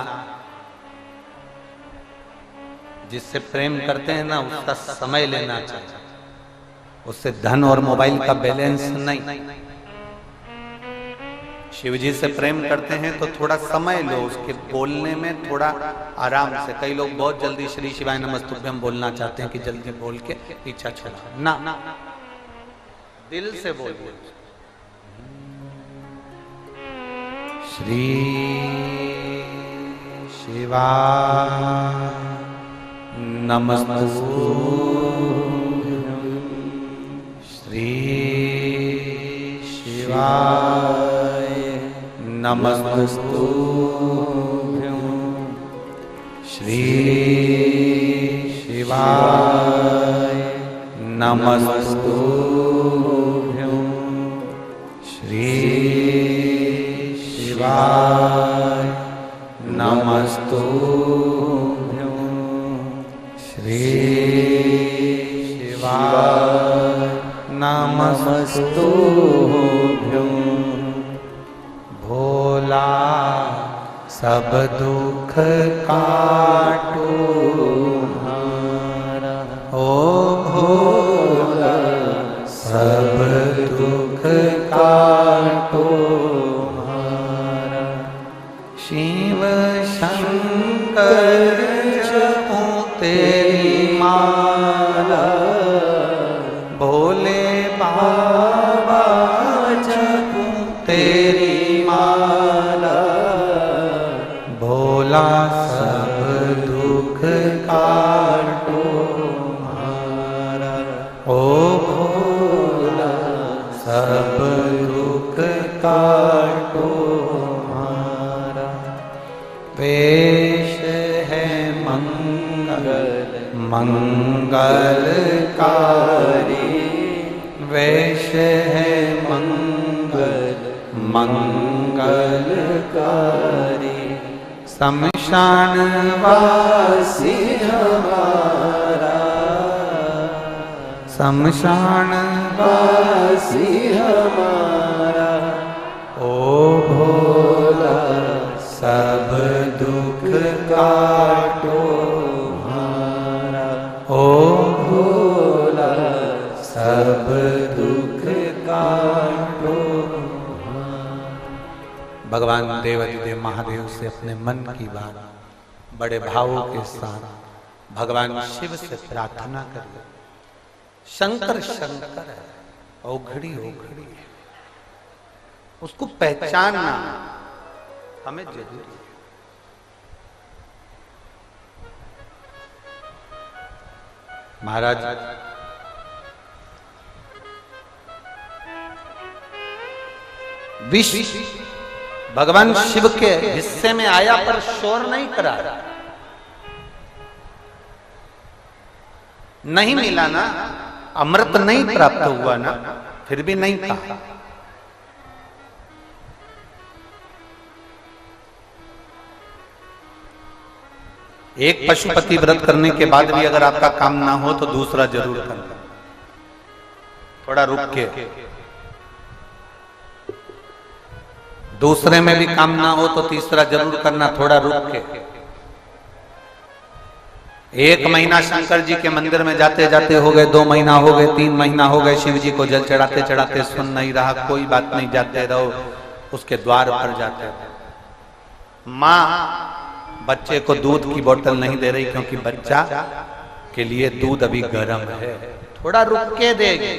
जिससे प्रेम करते हैं ना, उसका समय लेना चाहिए। उससे धन और मोबाइल का बैलेंस नहीं। शिव जी से प्रेम करते हैं तो थोड़ा समय लो, उसके बोलने में थोड़ा आराम से। कई लोग बहुत जल्दी श्री शिवाय नमस्तुभ्यम बोलना चाहते हैं कि जल्दी बोल के इच्छा छोड़ा ना, दिल से बोलिए। श्री शिवाय नमस्तुभ्यं, श्री शिवाय नमस्तुभ्यं, श्री शिवाय नमस्तुभ्यं, श्री शिवाय नमस्तुभ्यं, श्री शिवाय नमस्तुभ्यं। भोला सब दुख काटो हमारा, ओ भोला सब दुख काटो हमारा। शिव शंकर जपो तेरी माला, भोले बाबा जपो तेरी माला। भोला सब दुख काटो हमारा, ओ भोला सब दुख काटो हमारा। वेश है मंगलकारी, वेश है मंगलकारी। शमशान वासी हमारा, शमशान वासी हमारा। ओ भोला सब दुख काटो हमारा, ओ भोला सब दुख काटो। भगवान देवाधिदेव महादेव से अपने मन की बात बड़े भावों के साथ भगवान शिव से प्रार्थना करिए। शंकर शंकर है, औघड़ी औघड़ी है, उसको पहचानना हमें जरूरी है। महाराज विष भगवान शिव के हिस्से में आया पर शोर नहीं करा, नहीं मिला ना, अमृत नहीं प्राप्त हुआ ना, फिर भी नहीं कहा। एक पशुपति व्रत करने के बाद भी अगर आपका काम ना हो तो दूसरा जरूर करना, थोड़ा रुक के। दूसरे में भी काम ना हो तो तीसरा जरूर करना, थोड़ा रुक के। एक महीना शंकर जी के मंदिर में जाते जाते हो गए, 2 महीना हो गए, 3 महीना हो गए, शिव जी को जल चढ़ाते चढ़ाते सुन नहीं रहा, कोई बात नहीं, जाते रहो, उसके द्वार पर जाते रहो। माँ बच्चे को दूध की बोतल नहीं दे रही क्योंकि बच्चा के लिए दूध अभी गर्म है, थोड़ा रुक के देगी।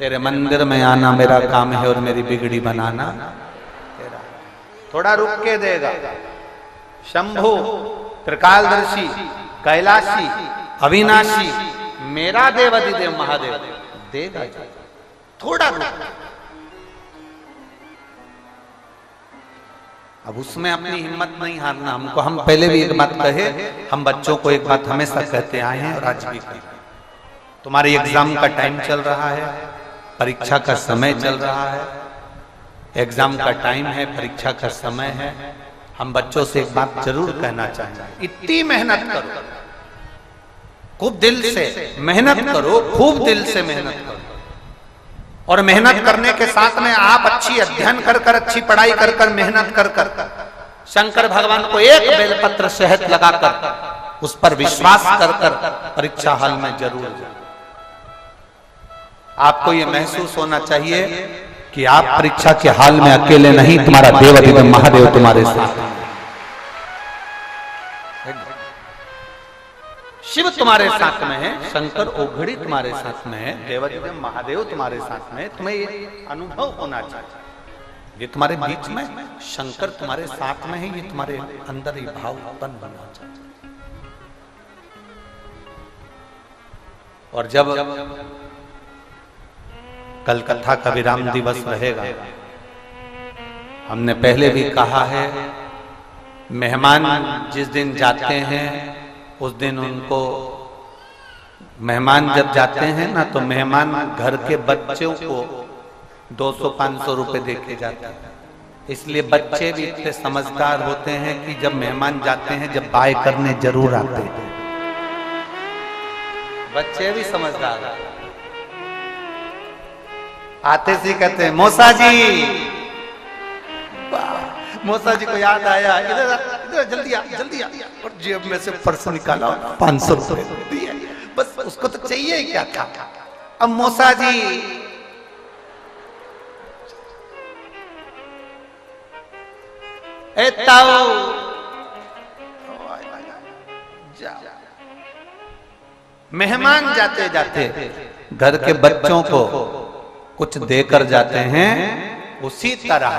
तेरे मंदिर में आना मेरा काम है और मेरी बिगड़ी बनाना तेरा। थोड़ा रुक के देगा। शंभु, त्रिकालदर्शी, कैलाशी, अविनाशी, मेरा देव अधिदेव महादेव देगा। थोड़ा रुक। अब उसमें अपनी हिम्मत नहीं हारना हमको। हम पहले भी एक बात कहे, हम बच्चों को एक बात हमेशा कहते आए हैं और आज भी कहते, तुम्हारे एग्जाम का टाइम चल रहा है, परीक्षा का समय चल रहा है, एग्जाम का टाइम है, परीक्षा का समय है। हम बच्चों से एक बात जरूर कहना चाहेंगे, इतनी मेहनत करो, खूब दिल से मेहनत करो, खूब दिल से मेहनत करो। और मेहनत करने के साथ में आप अच्छी अध्ययन कर कर, अच्छी पढ़ाई कर कर, मेहनत कर कर शंकर भगवान को एक बेलपत्र शहद लगाकर उस पर विश्वास कर कर परीक्षा हॉल में जरूर जाए। आपको यह महसूस होना चाहिए कि आप परीक्षा के हाल में अकेले नहीं, तुम्हारा देव अधिदेव महादेव तुम्हारे साथ, शिव तुम्हारे साथ में है, शंकर ओघड़ी तुम्हारे साथ में है, देव अधिदेव महादेव तुम्हारे साथ में। तुम्हें ये अनुभव होना चाहिए, ये तुम्हारे बीच में शंकर तुम्हारे साथ में है, ये तुम्हारे अंदर ही भाव उत्पन्न बनना चाहिए। और जब कल कथा का विराम दिवस रहेगा, हमने पहले भी कहा है, मेहमान जिस दिन जाते हैं उस दिन उनको, मेहमान जब जाते हैं ना तो मेहमान घर के बच्चों को 200-500 रुपए दे के जाते हैं। इसलिए बच्चे भी इतने समझदार होते हैं कि जब मेहमान जाते हैं, जब बाय करने जरूर आते हैं। बच्चे भी समझदार आते सी कहते हैं, मौसा जी, मौसा जी को याद आया, इधर इधर जल्दी आ, जल्दी आ। और जेब में से पर्स निकाला, 500 रुपए दिए, बस उसको तो चाहिए ही क्या था। अब मौसा जी, ए ताऊ, मेहमान जाते जाते घर के बच्चों को कुछ देकर जाते हैं। उसी तरह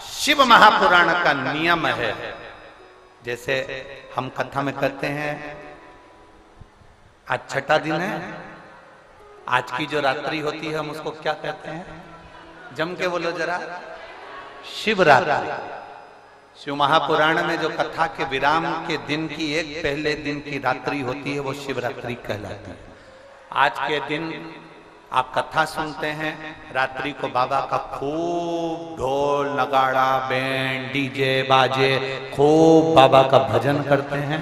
शिव महापुराण का नियम है, जैसे हम कथा में कहते हैं, आज छठा दिन है, आज की जो रात्रि होती है हम उसको क्या कहते हैं, जम के बोलो जरा, शिवरात्रि। शिव महापुराण में जो कथा के विराम के दिन की एक पहले दिन की रात्रि होती है वो शिवरात्रि कहलाती है। आज के दिन आप कथा सुनते हैं, रात्रि को बाबा का खूब ढोल नगाड़ा बैंड डीजे बाजे, खूब बाबा का भजन करते हैं,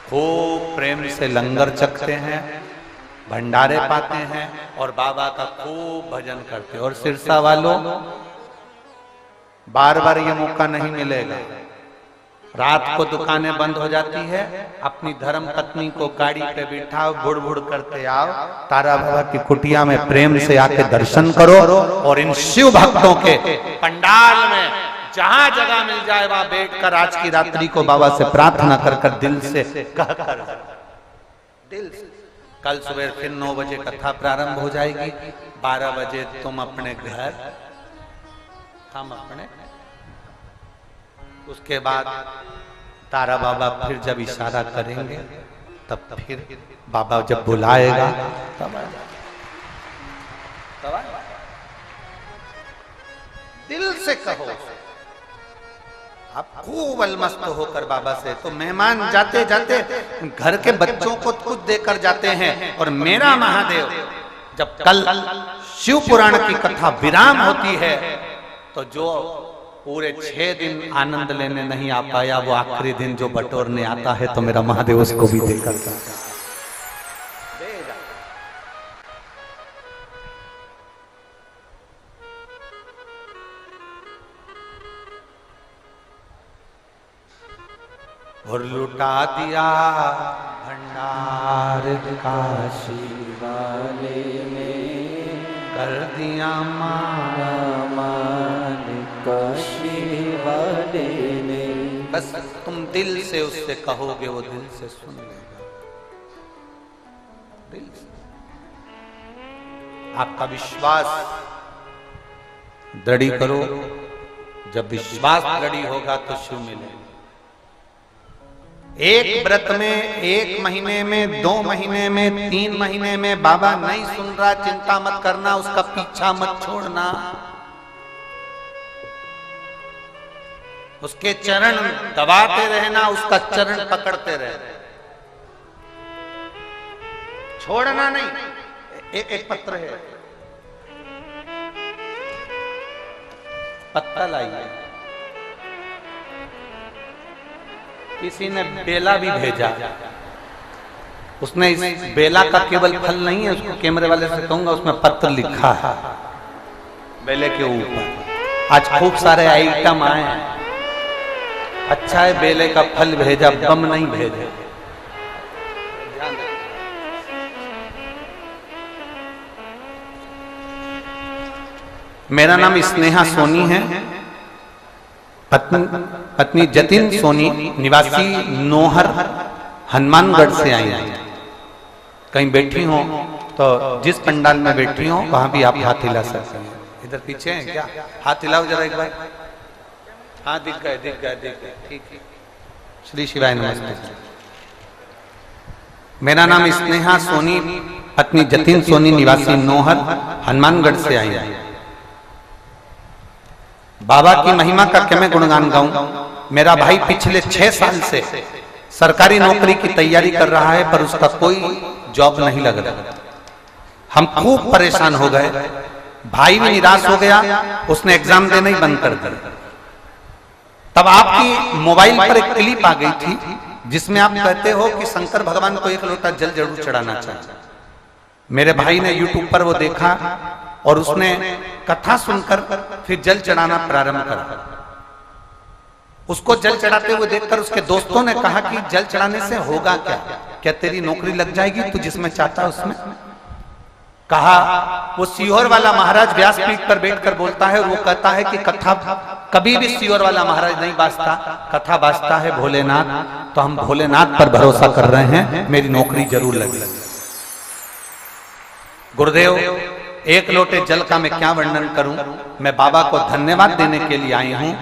खूब प्रेम से लंगर चखते हैं, भंडारे पाते हैं और बाबा का खूब भजन करते हैं। और सिरसा वालों, बार बार ये मौका नहीं मिलेगा। रात को दुकानें बंद हो जाती है, अपनी धर्म पत्नी को गाड़ी पे बिठाओ, बुड़ बुड़ करते आओ, तारा बाबा की कुटिया में प्रेम से आके दर्शन करो। और इन शिव भक्तों के पंडाल में जहां जगह मिल जाए वहां बैठकर आज की रात्रि को बाबा से प्रार्थना कर कर दिल से कहकर, दिल से। कल सुबह फिर 9 बजे कथा प्रारंभ हो जाएगी, 12 बजे तुम अपने घर, हम अपने। उसके बाद तारा बाबा फिर जब इशारा करेंगे तब फिर बाबा जब बुलाएगा तब दिल से कहो। आप खूब अलमस्त होकर बाबा से, तो मेहमान जाते जाते घर के बच्चों को खुद देकर जाते हैं। और मेरा महादेव जब कल शिव पुराण की कथा विराम होती है तो जो पूरे 6 दिन आनंद लेने नहीं आ पाया, वो आखिरी दिन जो बटोरने आता है तो मेरा महादेव उसको भी देकर जाता है। और लुटा दिया भंडार काशी वाले ने, कर दिया मारा मान काशी वाले ने। बस तुम दिल से उससे कहोगे, वो दिल से सुन लेगा, दिल से। आपका विश्वास दृढ़ करो। जब विश्वास दृढ़ होगा तो शिव मिलेगा। एक व्रत में, 1 महीने में, 2 महीने में, 3 महीने में बाबा नहीं सुन रहा, चिंता मत करना, उसका पीछा मत छोड़ना, उसके चरण दबाते रहना, उसका चरण पकड़ते रहना, छोड़ना नहीं। एक पत्र है, पत्ता लाइए। किसी ने बेला भी भेजा, उसने इस बेला का केवल फल नहीं है, उसको कैमरे वाले से कहूंगा, उसमें पत्र लिखा है बेले के ऊपर। आज खूब सारे आइटम आए हैं, अच्छा है बेले का फल भेजा, बम नहीं भेजे। मेरा नाम स्नेहा सोनी है, पत्नी जतिन सोनी, निवासी नोहर, हनुमानगढ़ से आई हैं। कहीं बैठी हो तो जिस पंडाल में बैठी हो वहां भी आप हाथ हिला सकते हैं। इधर पीछे हैं क्या? हाथ हिलाओ जरा एक बार। हाँ दिख गए, दिख गए, दिख गए, ठीक है। श्री शिवाय नमस्ते। मेरा नाम स्नेहा सोनी, पत्नी जतिन सोनी, निवासी नोहर, हनुमानगढ़ से आई है। बाबा की महिमा का क्या मैं गुणगान गाऊं? मेरा भाई पिछले 6 साल से सरकारी नौकरी की तैयारी कर रहा है, पर उसका कोई जॉब नहीं लग रहा। हम खूब परेशान हो गए, भाई भी निराश हो गया, उसने एग्जाम देना ही बंद कर दिया। तब आपकी मोबाइल पर एक क्लिप आ गई थी जिसमें आप कहते हो कि शंकर भगवान को 1 लोटा जल जरूर चढ़ाना चाहिए। मेरे भाई ने यूट्यूब पर वो देखा और उसने कथा सुनकर फिर जल चढ़ाना प्रारंभ करा। उसको जल चढ़ाते हुए देखकर उसके दोस्तों ने कहा कि जल चढ़ाने से होगा क्या? क्या तेरी नौकरी लग जाएगी तू जिसमें चाहता है उसमें? कहा वो सीहोर वाला महाराज व्यासपीठ पर बैठकर बोलता है और वो कहता है कि कथा कभी भी सीहोर वाला महाराज नहीं बाजता, कथा बाजता है भोलेनाथ। तो हम भोलेनाथ पर भरोसा कर रहे हैं, मेरी नौकरी जरूर लगेगी। गुरुदेव, 1 लोटे जल का मैं क्या वर्णन करूं? मैं बाबा को धन्यवाद देने के लिए आई हूं,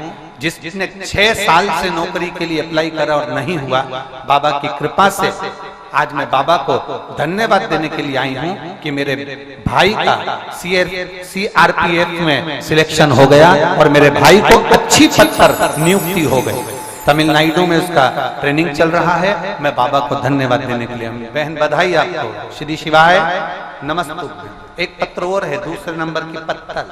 जिसने 6 साल से नौकरी के लिए अप्लाई करा और नहीं हुआ। बाबा की कृपा से आज मैं बाबा को धन्यवाद देने के लिए आई हूं कि मेरे भाई का CRPF में सिलेक्शन हो गया और मेरे भाई को अच्छी पद पर नियुक्ति हो गई। तमिलनाडु में उसका ट्रेनिंग चल रहा है। मैं बाबा को धन्यवाद देने के लिए, बहन बधाई आपको। श्री शिवाय नमस्ते। एक पत्र और है, दूसरे नंबर की पत्तल।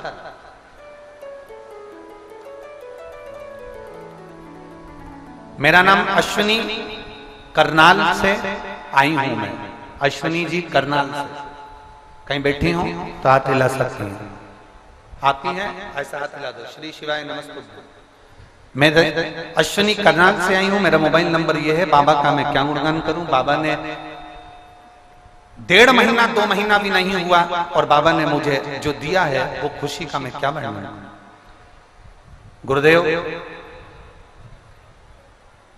मेरा नाम अश्विनी, करनाल से आई हूं मैं। अश्विनी जी करनाल से। कहीं बैठी हो तो हाथ हिला सकती हैं। आती हैं ऐसा हाथ हिला दो। श्री शिवाय नमस्ते। मैं अश्विनी करनाल से आई हूं। मेरा मोबाइल नंबर ये है। बाबा का मैं क्या गुणगान करूं? बाबा ने 1.5 महीना 2 महीना भी नहीं हुआ और बाबा ने मुझे जो दिया है वो खुशी का मैं क्या वर्णन। गुरुदेव,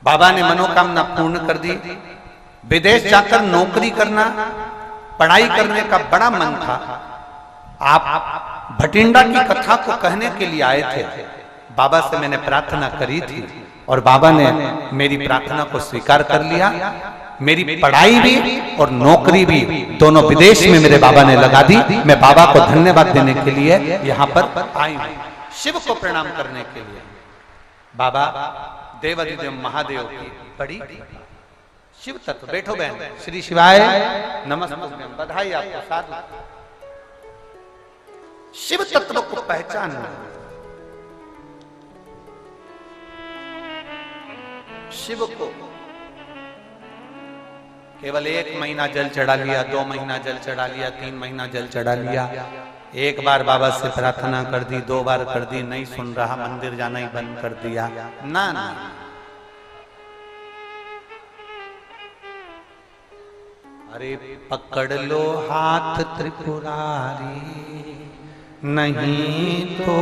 बाबा ने मनोकामना पूर्ण कर दी। विदेश जाकर नौकरी करना, पढ़ाई करने का बड़ा मन था। आप भटिंडा की कथा को कहने के लिए आए थे। बाबा से मैंने प्रार्थना करी थी और बाबा ने मेरी प्रार्थना को स्वीकार कर लिया। मेरी पढ़ाई भी और नौकरी भी दोनों विदेश में मेरे बाबा ने लगा दी। मैं बाबा को धन्यवाद देने के लिए यहाँ पर आई हूँ, शिव को प्रणाम करने के लिए। बाबा देवाधिदेव महादेव की बड़ी शिव तत्व। बैठो बहन। श्री शिवाय नमस्ते। बधाई आपको। साथ शिव तत्व को पहचानना। शिव को केवल 1 महीना जल चढ़ा लिया, 2 महीना जल चढ़ा लिया, 3 महीना जल चढ़ा लिया, 1 बार बाबा से प्रार्थना कर दी, 2 बार कर दी, नहीं सुन रहा, मंदिर जाना ही बंद कर दिया। ना ना, अरे पकड़ लो हाथ त्रिपुरारी, नहीं तो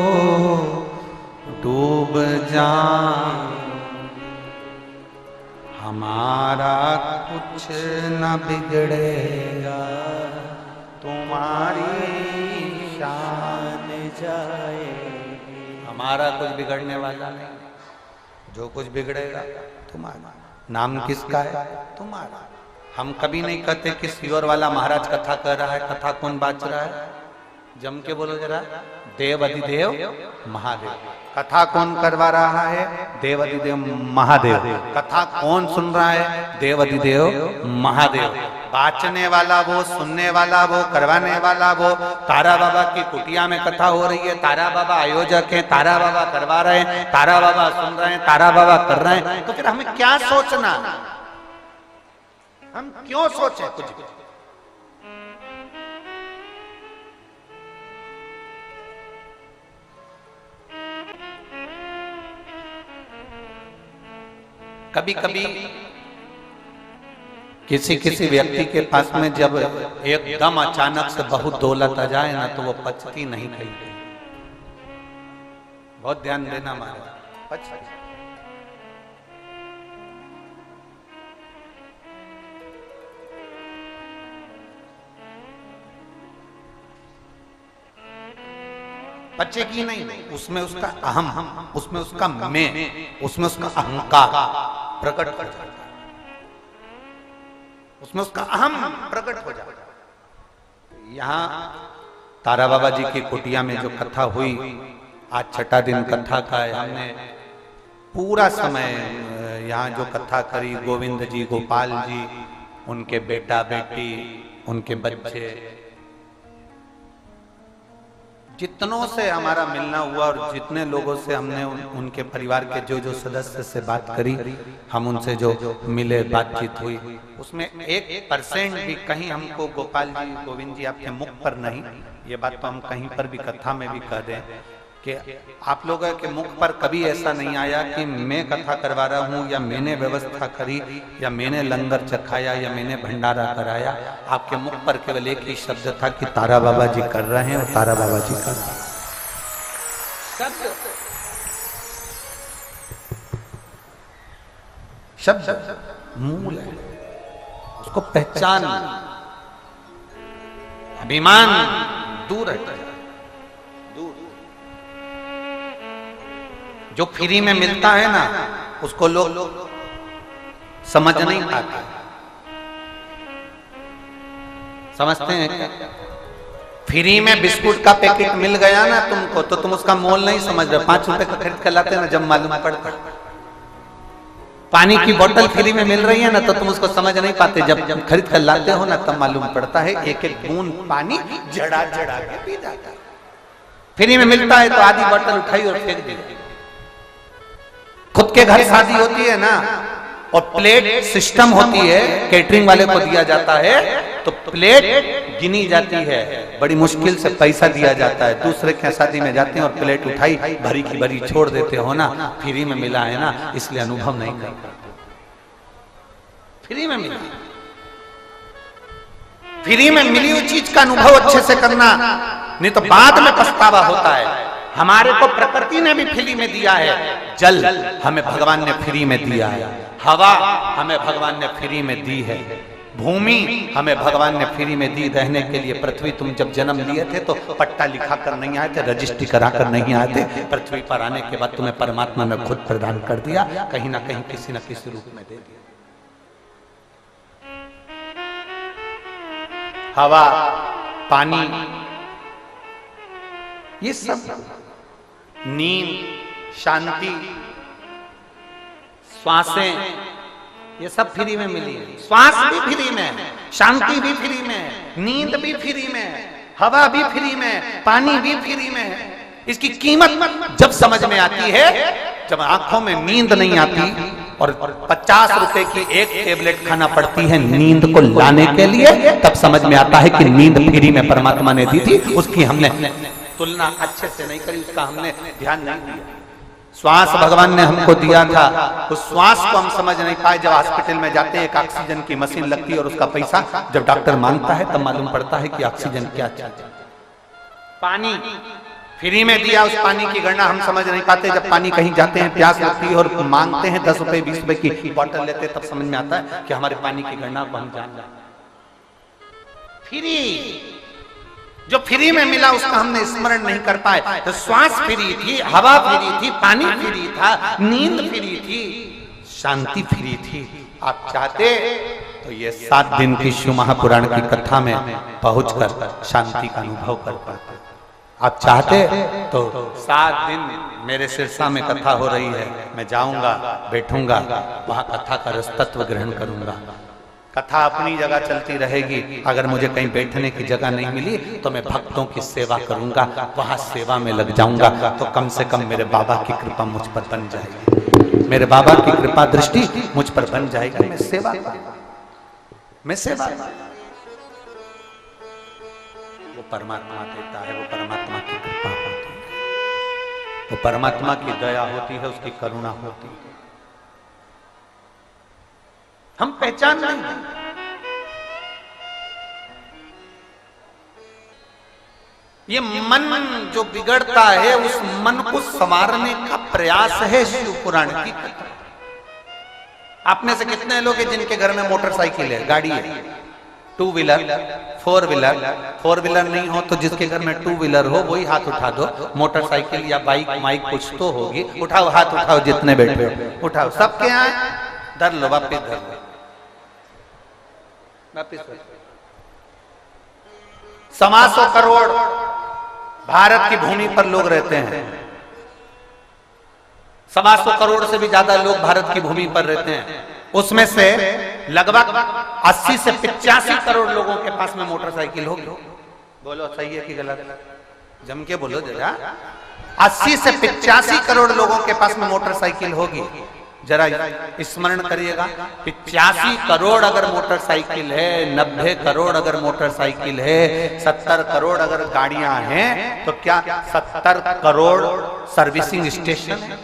डूब जा। हमारा कुछ न बिगड़ेगा, तुम्हारी
जाएगी।
हमारा कुछ बिगड़ने वाला नहीं, जो कुछ बिगड़ेगा तुम्हारा। नाम किसका है? तुम्हारा। हम कभी नहीं कहते कि सीवर वाला महाराज कथा कह रहा है। कथा कौन बाच रहा है? जम के बोलो जरा। देव अधिदेव महादेव। कथा कौन करवा रहा है? देव अधिदेव महादेव। कथा कौन सुन रहा है? देव अधिदेव महादेव। बाचने वाला वो, सुनने वाला वो, करवाने वाला वो। तारा बाबा की कुटिया में कथा हो रही है, तारा बाबा आयोजक है, तारा बाबा करवा रहे हैं, तारा बाबा सुन रहे हैं, तारा बाबा कर रहे हैं, तो फिर हमें क्या सोचना? हम क्यों सोचें कुछ भी? कभी कभी किसी व्यक्ति के पास में जब एकदम अचानक से बहुत दौलत आ जाए ना, तो वो पचती नहीं कहीं। बहुत ध्यान देना महाराज, पचती। पचेगी नहीं। उसमें उसका अहम, उसमें उसका मैं, उसमें उसका अहंकार प्रकट हो जाता है। उसमें उसका अहम प्रकट हो जाता है। यहाँ तारा बाबा जी की कुटिया में जो कथा हुई, आज छठा दिन कथा का है। हमने पूरा समय यहाँ जो कथा करी, गोविंद जी, गोपाल जी, उनके बेटा बेटी, उनके बच्चे, जितनों से हमारा मिलना हुआ और जितने लोगों से हमने उनके परिवार के जो सदस्य से बात करी, हम उनसे जो मिले, बातचीत हुई, उसमें 1% भी कहीं हमको गोपाल जी, गोविंद जी आपके मुख पर नहीं, ये बात तो हम कहीं पर भी कथा में भी कह दें कि आप लोगों के मुख पर कभी ऐसा नहीं आया कि मैं कथा करवा रहा हूं, या मैंने व्यवस्था करी, या मैंने लंगर चखाया, या मैंने भंडारा कराया। आपके मुख पर केवल एक ही शब्द था कि तारा बाबा जी कर रहे हैं और तारा बाबा जी कर रहे हैं। शब्द मूल है, उसको पहचान, अभिमान दूर रहता है। जो फ्री में मिलता है ना, उसको लोग समझ नहीं पाते। समझते हैं क्या? फ्री में बिस्कुट का पैकेट मिल गया ना तुमको, तो तुम उसका मोल नहीं समझ रहे। 5 रुपए का खरीद कर लाते ना, जब मालूम पड़ता। पानी की बोतल फ्री में मिल रही है ना, तो तुम उसको समझ नहीं पाते। जब खरीद कर लाते हो ना, तब मालूम पड़ता है। एक एक बूंद पानी जड़ा जड़ा के पी जाता है। फ्री में मिलता है तो आधी बोतल उठाई और फेंक दी। खुद के घर शादी होती है ना, और प्लेट सिस्टम होती है, कैटरिंग वाले को दिया जाता है, तो प्लेट गिनी जाती है, बड़ी मुश्किल से पैसा दिया जाता है। दूसरे के शादी में जाते हैं और प्लेट उठाई भरी की भरी छोड़ देते हो ना। फ्री में मिला है ना, इसलिए अनुभव नहीं करते। फ्री में मिला, फ्री में मिली हुई चीज का अनुभव अच्छे से करना, नहीं तो बाद में पछतावा होता है। हमारे को प्रकृति ने भी फ्री में दिया है। जल हमें भगवान ने फ्री में दिया है, हवा हमें भगवान ने फ्री में दी है, भूमि हमें भगवान ने फ्री में दी रहने के लिए। पृथ्वी तुम जब जन्म लिए थे तो पट्टा लिखा कर नहीं आए थे, रजिस्ट्री करा कर नहीं आए थे। पृथ्वी पर आने के बाद तुम्हें परमात्मा ने खुद प्रदान कर दिया, कहीं ना कहीं किसी न किसी रूप में दे दिया। हवा, पानी, ये सब, नींद, शांति, श्वासें, ये सब फ्री में मिली है। श्वास भी फ्री में, शांति भी फ्री में, नींद भी फ्री में, हवा भी फ्री में, पानी भी फ्री में है। इसकी कीमत जब समझ में आती है, जब आंखों में नींद नहीं आती और 50 रुपए की एक टेबलेट खाना पड़ती है नींद को लाने के लिए, तब समझ में आता है कि नींद फ्री में परमात्मा ने दी थी। उसकी हमने तुलना अच्छे से नहीं करी, उसका हमने ध्यान नहीं दिया। श्वास भगवान ने हमको दिया था, उस श्वास को हम समझ नहीं पाए। जब हॉस्पिटल में जाते हैं, एक ऑक्सीजन की मशीन लगती है और उसका पैसा जब डॉक्टर मांगता है, तब मालूम पड़ता है कि ऑक्सीजन क्या चीज है। पानी फ्री में दिया, उस पानी की गणना हम समझ नहीं पाते। जब पानी कहीं जाते हैं, प्यास लगती है और मांगते हैं 10 रुपए 20 रुपए की बोतल लेते, तब समझ में आता है कि हमारे पानी की गणना को हम जान जाए। फ्री जो फ्री में मिला उसका हमने स्मरण नहीं कर पाए। तो श्वास फ्री थी, हवा फ्री थी, पानी फ्री था, नींद फ्री थी, शांति फ्री थी। आप चाहते तो ये 7 दिन की शिव महापुराण की कथा में पहुंचकर शांति का अनुभव कर पाते। आप चाहते तो 7 दिन मेरे सिरसा में कथा हो रही है, मैं जाऊंगा, बैठूंगा, वहां कथा का रस तत्व ग्रहण करूंगा। कथा अपनी जगह चलती रहेगी, अगर मुझे कहीं बैठने की जगह नहीं मिली तो मैं भक्तों की सेवा करूंगा, वहां सेवा में लग जाऊंगा। तो कम से कम मेरे बाबा की कृपा मुझ पर बन जाएगी, मेरे बाबा की कृपा दृष्टि मुझ पर बन जाएगी। मैं सेवा करूंगा, मैं सेवा। वो परमात्मा देता है, वो परमात्मा की कृपा होती है, वो परमात्मा की दया होती है, उसकी करुणा होती है। हम पहचान नहीं है। ये मन जो बिगड़ता है उस मन को संवारने का प्रयास है शिव पुराण की कथा। आप में से कितने लोग हैं जिनके घर में मोटरसाइकिल है, गाड़ी है, 2 व्हीलर, 4 व्हीलर? 4 व्हीलर नहीं हो तो जिसके घर में 2 व्हीलर हो वही हाथ उठा दो। मोटरसाइकिल या बाइक माइक कुछ तो होगी, उठाओ, हाथ उठाओ, जितने बैठे हो उठाओ। सबके यहाँ धर लो, वापिस धर लो, वापिस। 125 करोड़ भारत की भूमि पर लोग रहते हैं। 125 करोड़ से भी ज्यादा लोग भारत की भूमि पर रहते हैं। उसमें से लगभग 80 से 85 करोड़ लोगों के पास में मोटरसाइकिल होगी। बोलो सही है कि गलत? जम के बोलो जरा। 80 से 85 करोड़ लोगों के पास में मोटरसाइकिल होगी। जरा स्मरण करिएगा, 85 करोड़ अगर मोटरसाइकिल है, 90 करोड़ अगर मोटरसाइकिल है, 70 करोड़ अगर गाड़ियां हैं, तो क्या 70 करोड़ सर्विसिंग स्टेशन है?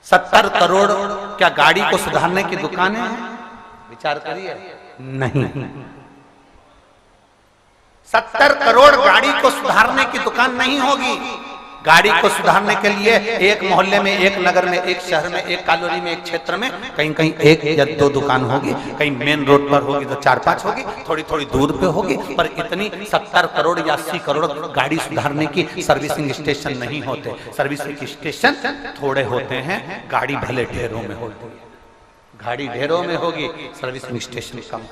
70 करोड़ क्या गाड़ी को सुधारने की दुकानें हैं? विचार करिए। नहीं, 70 करोड़ गाड़ी को सुधारने की दुकान नहीं होगी। गाड़ी को सुधारने के लिए एक मोहल्ले में, एक नगर में, एक शहर में, एक कॉलोनी में, एक क्षेत्र में कहीं कहीं 1 या 2 दुकान होगी। कहीं मेन रोड पर होगी तो 4-5 होगी, थोड़ी थोड़ी दूर पे होगी। पर इतनी 70 करोड़ या 80 करोड़ गाड़ी सुधारने की सर्विसिंग स्टेशन नहीं होते। सर्विसिंग स्टेशन थोड़े होते हैं, गाड़ी भले ढेरों में होती है। गाड़ी ढेरों में होगी, सर्विसिंग स्टेशन कम।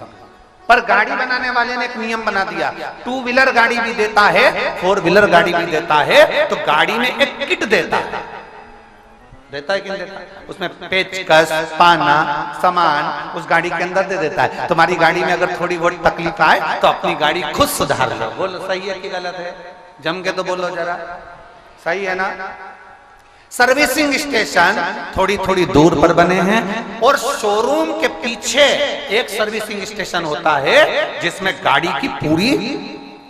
पर गाड़ी बनाने वाले ने एक नियम बना दिया, 2 व्हीलर गाड़ी भी देता है, 4 व्हीलर गाड़ी भी देता है, तो गाड़ी में एक किट देता है। देता है कि नहीं देता? उसमें पेचकस, पाना, सामान उस गाड़ी के अंदर दे देता है। तुम्हारी गाड़ी में अगर थोड़ी बहुत तकलीफ आए तो अपनी गाड़ी खुद सुधार लो। बोलो सही है कि गलत है? जम के तो बोलो जरा, सही है ना? सर्विसिंग स्टेशन थोड़ी थोड़ी दूर पर बने हैं और शोरूम के पीछे एक सर्विसिंग स्टेशन होता है जिसमें गाड़ी की पूरी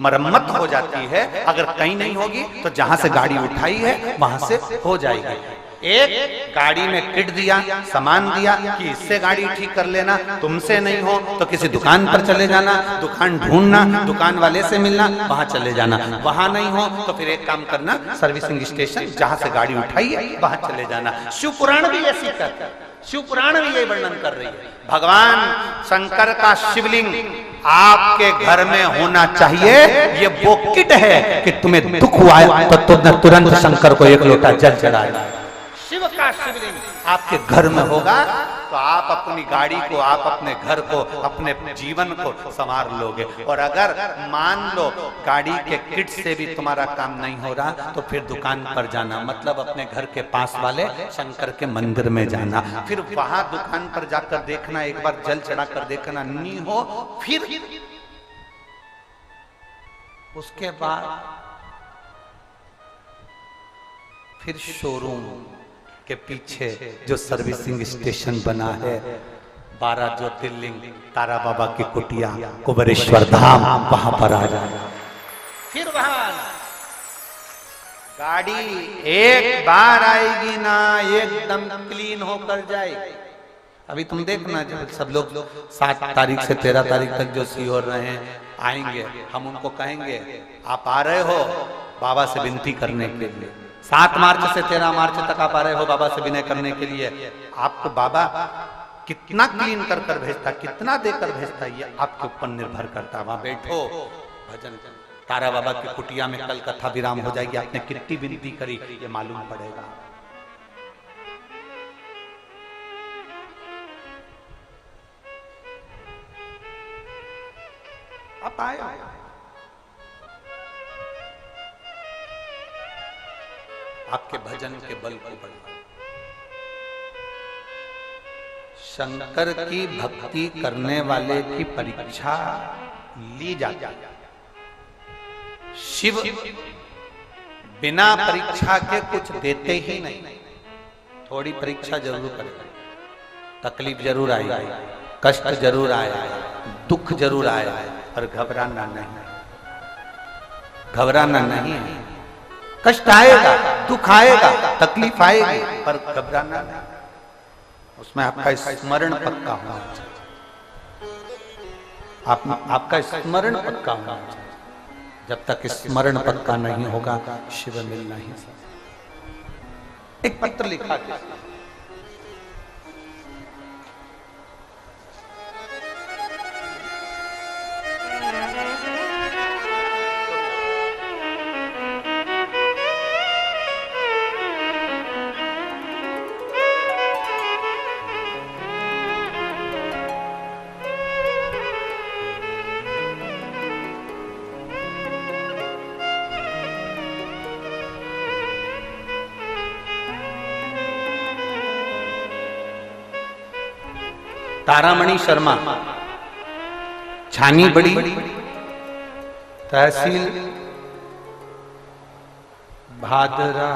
मरम्मत हो जाती है। अगर कहीं नहीं होगी तो जहां से गाड़ी उठाई है वहां से हो जाएगी। एक गाड़ी में किट दिया, सामान दिया कि इससे गाड़ी ठीक कर लेना, तुमसे नहीं हो तो किसी दुकान पर चले जाना, दुकान ढूंढना, दुकान वाले से मिलना, वहां चले जाना। वहां नहीं हो तो फिर एक काम करना, सर्विसिंग स्टेशन जहां से गाड़ी उठाई है वहां चले जाना। शिव पुराण भी ऐसी करता है, शिव पुराण भी यही वर्णन कर रही है। भगवान शंकर का शिवलिंग आपके घर में होना चाहिए। ये वो किट है कि तुम्हें दुख हुआ तो तुरंत शंकर को एक लोटा जल चढ़ाए। शिव का शिवलिंग आपके घर में होगा तो आप अपनी गाड़ी को, आप अपने घर को, अपने जीवन को संवार लोगे। और अगर मान लो गाड़ी के किट से भी तुम्हारा काम नहीं हो रहा तो फिर दुकान पर जाना, मतलब अपने घर के पास वाले शंकर के मंदिर में जाना। फिर वहां दुकान पर जाकर देखना, एक बार जल चढ़ा कर देखना, नहीं हो फिर उसके बाद फिर शोरूम के पीछे जो सर्विसिंग स्टेशन बना है, 12 ज्योतिर्लिंग, तारा बाबा की कुटिया, कुबेरेश्वर धाम, वहां पर आ जाना। फिर वहां गाड़ी एक बार आएगी ना, एकदम क्लीन होकर जाएगी। अभी तुम देखना, जब सब लोग 7 तारीख से 13 तारीख तक जो सीहोर रहे हैं आएंगे, हम उनको कहेंगे आप आ रहे हो बाबा से विनती करने के लिए। 7 मार्च से 13 मार्च तक आप आ रहे हो बाबा से विनय करने के लिए। आपको बाबा कितना क्लीन कर कर भेजता, कितना देकर भेजता, ये आपके ऊपर निर्भर करता। वहां बैठो, भजन करो। तारा बाबा की कुटिया में कल कथा विराम हो जाएगी। आपने कितनी विनती करी ये मालूम पड़ेगा। आप आए आपके भजन के बल को बढ़ा। शंकर की भक्ति करने वाले की परीक्षा ली जाती है। शिव बिना परीक्षा के कुछ देते ही नहीं। थोड़ी परीक्षा जरूर करेगा, तकलीफ जरूर आएगा, कष्ट जरूर आएगा, दुख जरूर आएगा, पर घबराना नहीं। घबराना नहीं है। कष्ट आएगा, दुख आएगा, तकलीफ आएगी, पर घबराना नहीं। उसमें आपका स्मरण पक्का होना चाहिए। आपका स्मरण पक्का होना चाहिए। जब तक स्मरण पक्का नहीं होगा शिव मिल नहीं सकता। एक पत्र लिखा था, तारामणि शर्मा, छानी बड़ी, तहसील भादरा,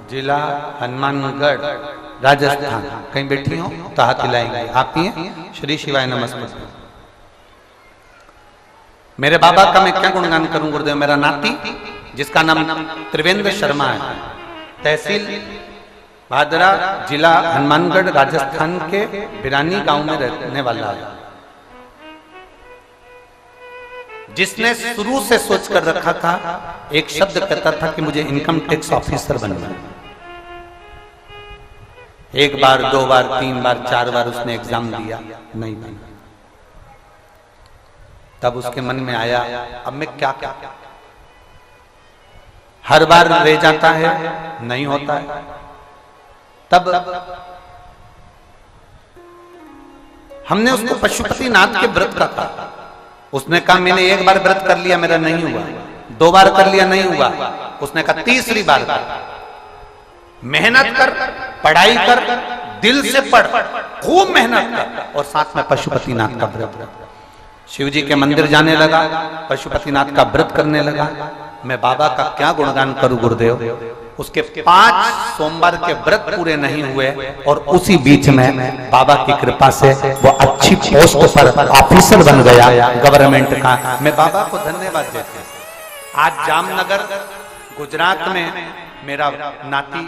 जिला हनुमानगढ़, राजस्थान। कहीं बैठी हो तो हाथ हिलाएंगे। आप ही हैं? श्री शिवाय नमस्ते। मेरे बाबा का मैं क्या गुणगान करूं गुरुदेव। मेरा नाती जिसका नाम त्रिवेंद्र शर्मा है, तहसील भादरा, जिला हनुमानगढ़, राजस्थान के बिरानी गांव में रहने वाला है, जिसने शुरू से सोच कर रखा था, एक शब्द कहता था कि मुझे इनकम टैक्स ऑफिसर बनना है। एक बार, दो बार, तीन बार, चार बार उसने एग्जाम दिया, नहीं बना। तब उसके मन में आया अब मैं क्या क्या। हर बार रह जाता है, नहीं होता है। तब हमने उसको पशुपतिनाथ के व्रत का कहा। उसने कहा मैंने एक बार व्रत कर लिया, मेरा नहीं हुआ, दो बार कर लिया, नहीं हुआ। उसने कहा तीसरी बार कर, मेहनत कर, पढ़ाई कर, दिल से पढ़, खूब मेहनत कर, और साथ में पशुपतिनाथ का व्रत कर। शिव जी के मंदिर जाने लगा, पशुपतिनाथ का व्रत करने लगा। मैं बाबा का क्या गुणगान करूं गुरुदेव। उसके 5 सोमवार के व्रत पूरे नहीं हुए और उसी बीच में बाबा की कृपा से वो अच्छी पोस्ट पर ऑफिसर बन गया गवर्नमेंट का। मैं बाबा को धन्यवाद देता हूं। आज जामनगर गुजरात में मेरा नाती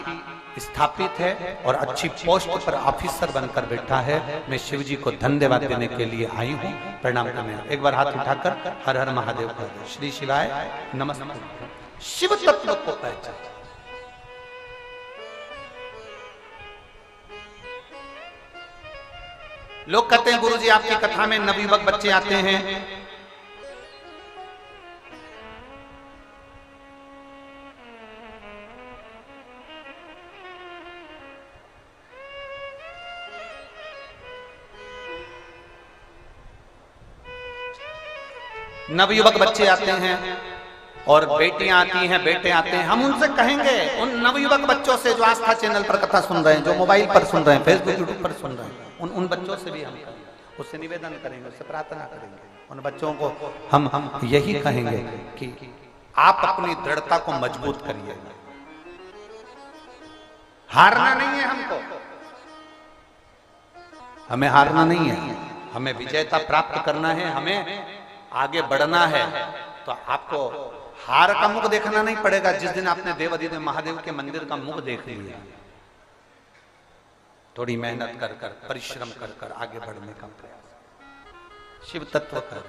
स्थापित है और अच्छी पोस्ट पर ऑफिसर बनकर बैठा है। मैं शिव जी को धन्यवाद देने के लिए आई हूँ, प्रणाम करने। एक बार हाथ उठाकर हर हर महादेव कर दो। श्री शिवाय नमस्ते। शिव तत्व को पहचान। लोग कहते हैं गुरुजी आपकी कथा में नवयुवक बच्चे आते हैं, नवयुवक बच्चे आते हैं और बेटियां आती हैं, बेटे आते हैं। हम उनसे कहेंगे, उन नवयुवक बच्चों से जो आस्था चैनल पर कथा सुन रहे हैं, जो मोबाइल पर सुन रहे हैं, फेसबुक यूट्यूब पर सुन रहे हैं, उन बच्चों से भी हम उससे निवेदन करेंगे, उससे प्रार्थना करेंगे। उन बच्चों को हम यही कहेंगे कि आप अपनी दृढ़ता को मजबूत करिए। हारना नहीं है हमको, हमें हारना नहीं है, हमें विजयता प्राप्त करना है, हमें आगे बढ़ना है। तो आपको हार का मुख देखना नहीं पड़ेगा। जिस दिन आपने देवाधिदेव महादेव के मंदिर का मुख देख लिया, थोड़ी मेहनत कर कर, परिश्रम कर कर आगे बढ़ने का प्रयास। शिव तत्व कर,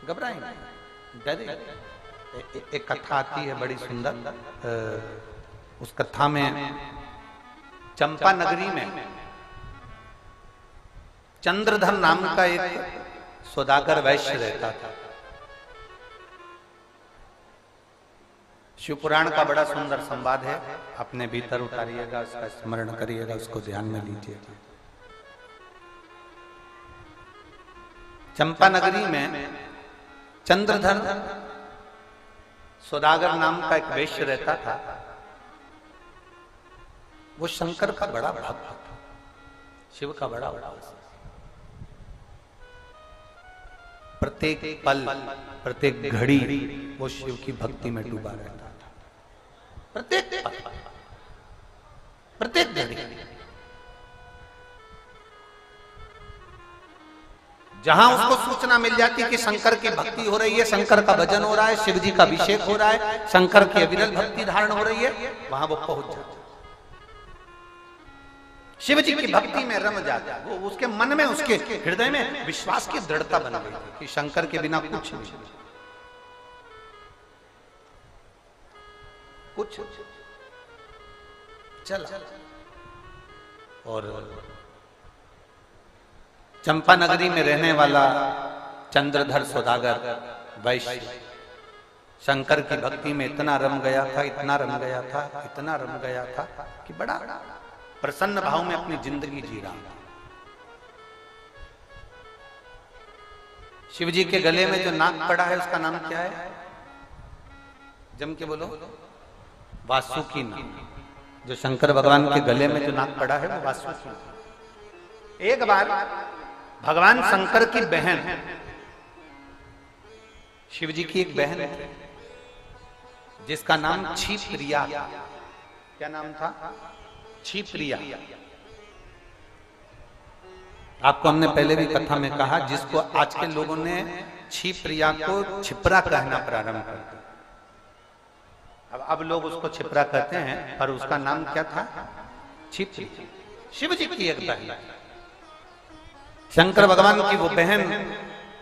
घबराएं नहीं, डरे। एक कथा आती है बड़ी सुंदर। उस कथा में चंपा नगरी में चंद्रधर नाम का एक सौदागर वैश्य रहता था। शिव पुराण का बड़ा सुंदर संवाद है, अपने भीतर उतारिएगा, उसका स्मरण करिएगा, उसको ध्यान में लीजिएगा। चंपा नगरी में चंद्रधर सौदागर नाम का एक वैश्य रहता था। वो शंकर का बड़ा भक्त था, शिव का बड़ा भक्त। प्रत्येक पल, प्रत्येक घड़ी वो शिव की भक्ति में डूबा रहता था। प्रत्येक पल, प्रत्येक घड़ी। जहां उसको सूचना मिल जाती कि शंकर की भक्ति हो रही है, शंकर का भजन हो रहा है, शिव जी का अभिषेक हो रहा है, शंकर की अविरल भक्ति धारण हो रही है, वहां वो पहुंच जाता। शिव जी की भक्ति में रम जाता। वो उसके मन में, उसके हृदय में विश्वास की दृढ़ता बन गई थी कि शंकर के बिना कुछ नहीं, कुछ चला। और चंपा नगरी में रहने वाला चंद्रधर सौदागर वैश्य शंकर की भक्ति में इतना रम गया था, इतना रम गया था, इतना रम गया था कि बड़ा प्रसन्न भाव में अपनी जिंदगी जी रहा। शिव जी के गले में जो नाग पड़ा है उसका नाम क्या है? जम के बोलो। वासुकी नाग। जो शंकर भगवान के गले में जो नाग पड़ा है वो वासुकी। एक बार भगवान शंकर की बहन, शिव जी की एक बहन है जिसका नाम क्षिप्रिया। क्या नाम था? क्षिप्रिया। आपको हमने पहले भी कथा में कहा, जिसको आज के लोगों ने क्षिप्रिया को छिपरा कहना प्रारंभ कर दिया। अब लोग उसको छिपरा कहते हैं, पर उसका नाम क्या था? क्षिप्रिया। शिव जी की एक बहन, शंकर भगवान की वो बहन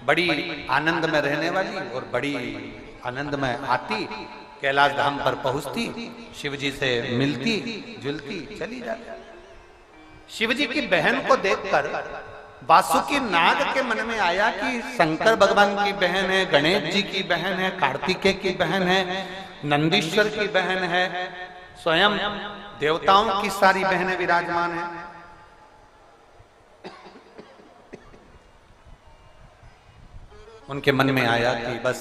बड़ी आनंद में रहने वाली और बड़ी आनंद में आती, कैलाश धाम पर पहुंचती, शिव जी से मिलती जुलती चली जाती। शिव जी की बहन को देखकर वासुकी नाग के मन में आया कि शंकर भगवान की बहन है, गणेश जी की बहन है, कार्तिकेय की बहन है, नंदीश्वर की बहन है, स्वयं देवताओं की सारी बहनें विराजमान है। उनके मन में आया कि बस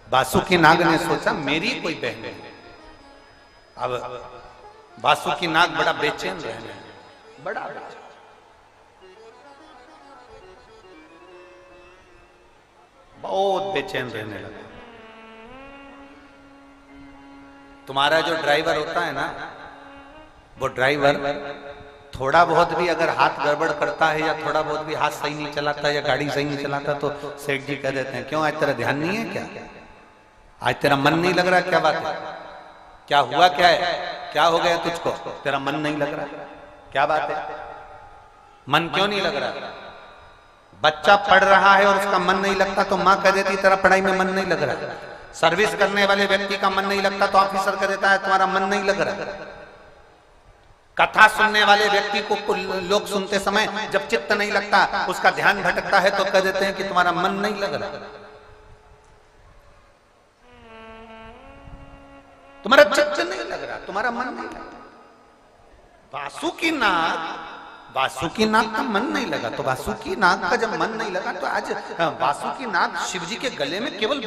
वासुकी नाग ने सोचा मेरी कोई बहन है। अब वासुकी नाग बड़ा बेचैन रहने, बड़ा बेचैन। बहुत बेचैन रहने लगा। तुम्हारा जो ड्राइवर होता है ना, वो ड्राइवर थोड़ा बहुत भी अगर हाथ गड़बड़ करता है या थोड़ा बहुत भी हाथ सही नहीं चलाता या गाड़ी सही नहीं चलाता तो सेठ जी कह देते हैं, क्यों आज तेरा ध्यान नहीं है क्या? आज तेरा मन नहीं लग रहा? क्या बात है? क्या हुआ? क्या है? क्या हो गया तुझको? तेरा मन नहीं लग रहा? क्या बात है? मन क्यों नहीं लग रहा? बच्चा पढ़ रहा है और उसका मन नहीं लगता तो माँ कह देती तेरा पढ़ाई में मन नहीं लग रहा। सर्विस करने वाले व्यक्ति का मन नहीं लगता तो ऑफिसर कह देता है तुम्हारा मन नहीं लग रहा। कथा सुनने वाले व्यक्ति को लोग सुनते समय जब चित्त नहीं लगता, उसका ध्यान भटकता है तो कह देते हैं कि तुम्हारा मन नहीं लग रहा, तुम्हारा चित्त नहीं लग रहा, तुम्हारा मन नहीं लगता। वासुकी नाग का मन नहीं लगा तो वासुकी नाग का जब मन नहीं लगा तो आज वासुकी नाग शिव जी के गले में केवल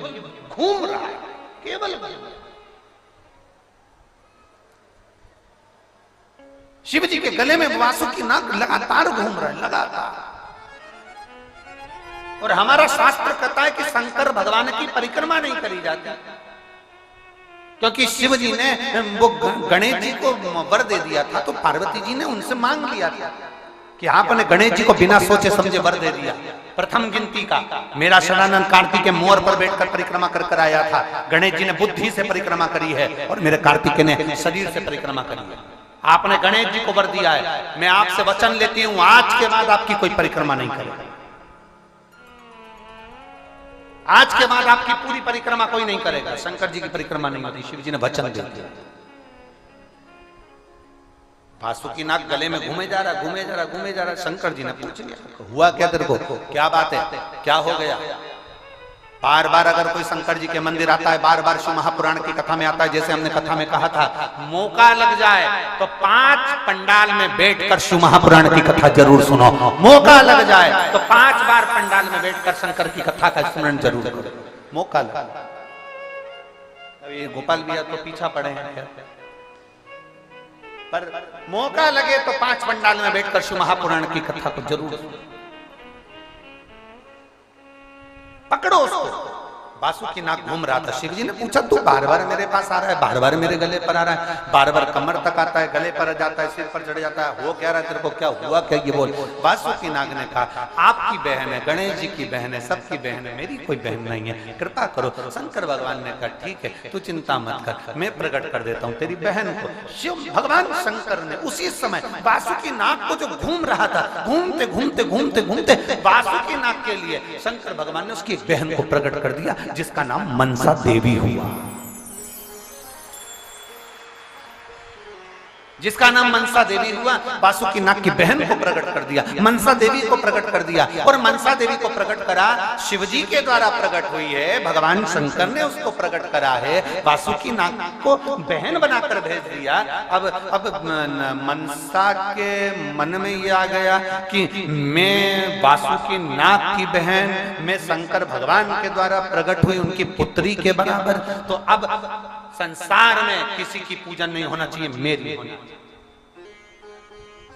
घूम रहा है, केवल शिव जी के गले में वासुकी नाग लगातार घूम रहा है, लगातार। और हमारा शास्त्र कहता है कि शंकर भगवान की परिक्रमा नहीं करी जाती, क्योंकि शिव जी ने वो गणेश जी को वर दे दिया था तो पार्वती जी ने उनसे मांग लिया था कि आपने गणेश जी को बिना सोचे समझे वर दे दिया। प्रथम गिनती का मेरा शरणानंद कार्तिक के मोर पर बैठकर परिक्रमा कर कर आया था, गणेश जी ने बुद्धि से परिक्रमा करी है और मेरे कार्तिक ने शरीर से परिक्रमा करी है। आपने गणेश जी को वर दिया है, मैं आपसे वचन लेती हूं आज के बाद आपकी कोई परिक्रमा नहीं करेगा, आज के बाद आपकी पूरी परिक्रमा कोई नहीं करेगा, शंकर जी की परिक्रमा नहीं होती। शिव जी ने वचन दे दिया। वासुकी नाग गले में घूमे जा रहा। शंकर जी ने पूछ लिया हुआ क्या तेरे को, क्या बात है, क्या हो गया? बार बार अगर कोई शंकर जी के मंदिर आता है, बार बार शिव महापुराण की कथा में आता है, जैसे हमने कथा में कहा था, मौका लग जाए तो 5 पंडाल में बैठकर शिव महापुराण की कथा जरूर सुनो। मौका लग जाए तो 5 बार पंडाल में बैठकर शंकर की कथा का स्मरण जरूर करो। मौका लगा। अभी गोपाल भैया तो पीछा पड़े हैं, पर मौका लगे तो 5 पंडाल में बैठकर शिव महापुराण की कथा को जरूर सुनो। पकड़ो उसको। बासुकी नाग घूम रहा था, शिव जी ने पूछा तू बार बार मेरे पास आ रहा है, बार बार मेरे गले पर आ रहा है, बार बार कमर तक आता है, गले पर जाता है, सिर पर चढ़ जाता है, हो क्या रहा है तेरे को, क्या हुआ क्या, ये बोल। बासुकी नाग ने कहा आपकी बहन है, गणेश जी की बहन है, सबकी बहन है, मेरी कोई बहन नहीं है, कृपा करो। शंकर भगवान ने कहा ठीक है, तू चिंता मत कर, मैं प्रकट कर देता हूँ तेरी बहन को। शिव भगवान शंकर ने उसी समय बासुकी नाग को जो घूम रहा था, घूमते घूमते घूमते घूमते बासुकी नाग के लिए शंकर भगवान ने उसकी एक बहन को प्रकट कर दिया, जिसका नाम मनसा देवी हुआ। जिसका नाम मनसा देवी हुआ, बासुकी नाग की बहन को प्रकट कर दिया, मनसा देवी को प्रकट कर दिया। और मनसा देवी को प्रकट करा शिवजी के द्वारा प्रकट हुई है, भगवान शंकर ने उसको प्रकट करा है, बासुकी नाग को बहन बनाकर भेज दिया। अब मनसा के मन में ये आ गया कि मैं बासुकी नाग की बहन, मैं शंकर भगवान के द्वारा प्रकट हुई उनकी पुत्री के बराबर, तो अब संसार में किसी की पूजन नहीं होना चाहिए, मेरी होना चाहिए।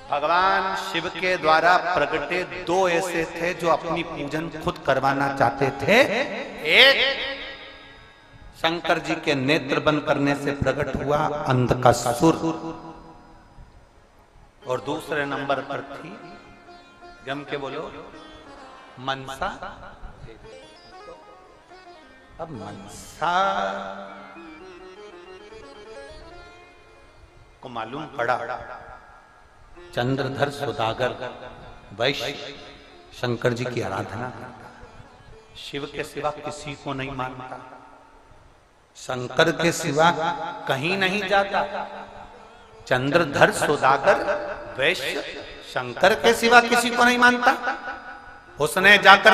भगवान शिव के द्वारा प्रकटे 2 ऐसे थे जो अपनी पूजन खुद करवाना चाहते थे। एक शंकर जी के नेत्र बंद करने से प्रकट हुआ अंधकासुर, और दूसरे नंबर पर थी, जम के बोलो, मनसा। अब मनसा को मालूम पड़ा चंद्रधर सौदागर वैश्य शंकर जी की आराधना करता, शिव के सिवा किसी को नहीं मानता, शंकर के सिवा कहीं नहीं जाता। चंद्रधर सौदागर वैश्य शंकर के सिवा किसी को नहीं मानता। उसने जाकर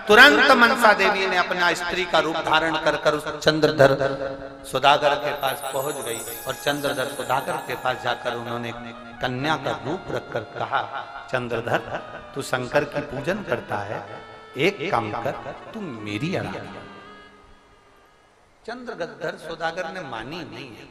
तुरंत मनसा देवी ने अपना स्त्री का रूप धारण कर कर उस चंद्रधर सौदागर के पास पहुंच गई, और चंद्रधर सौदागर के पास जाकर उन्होंने कन्या का रूप रखकर कहा, चंद्रधर तू शंकर की पूजन करता है, एक काम कर, तू मेरी आराधना। चंद्रधर सौदागर ने मानी नहीं है।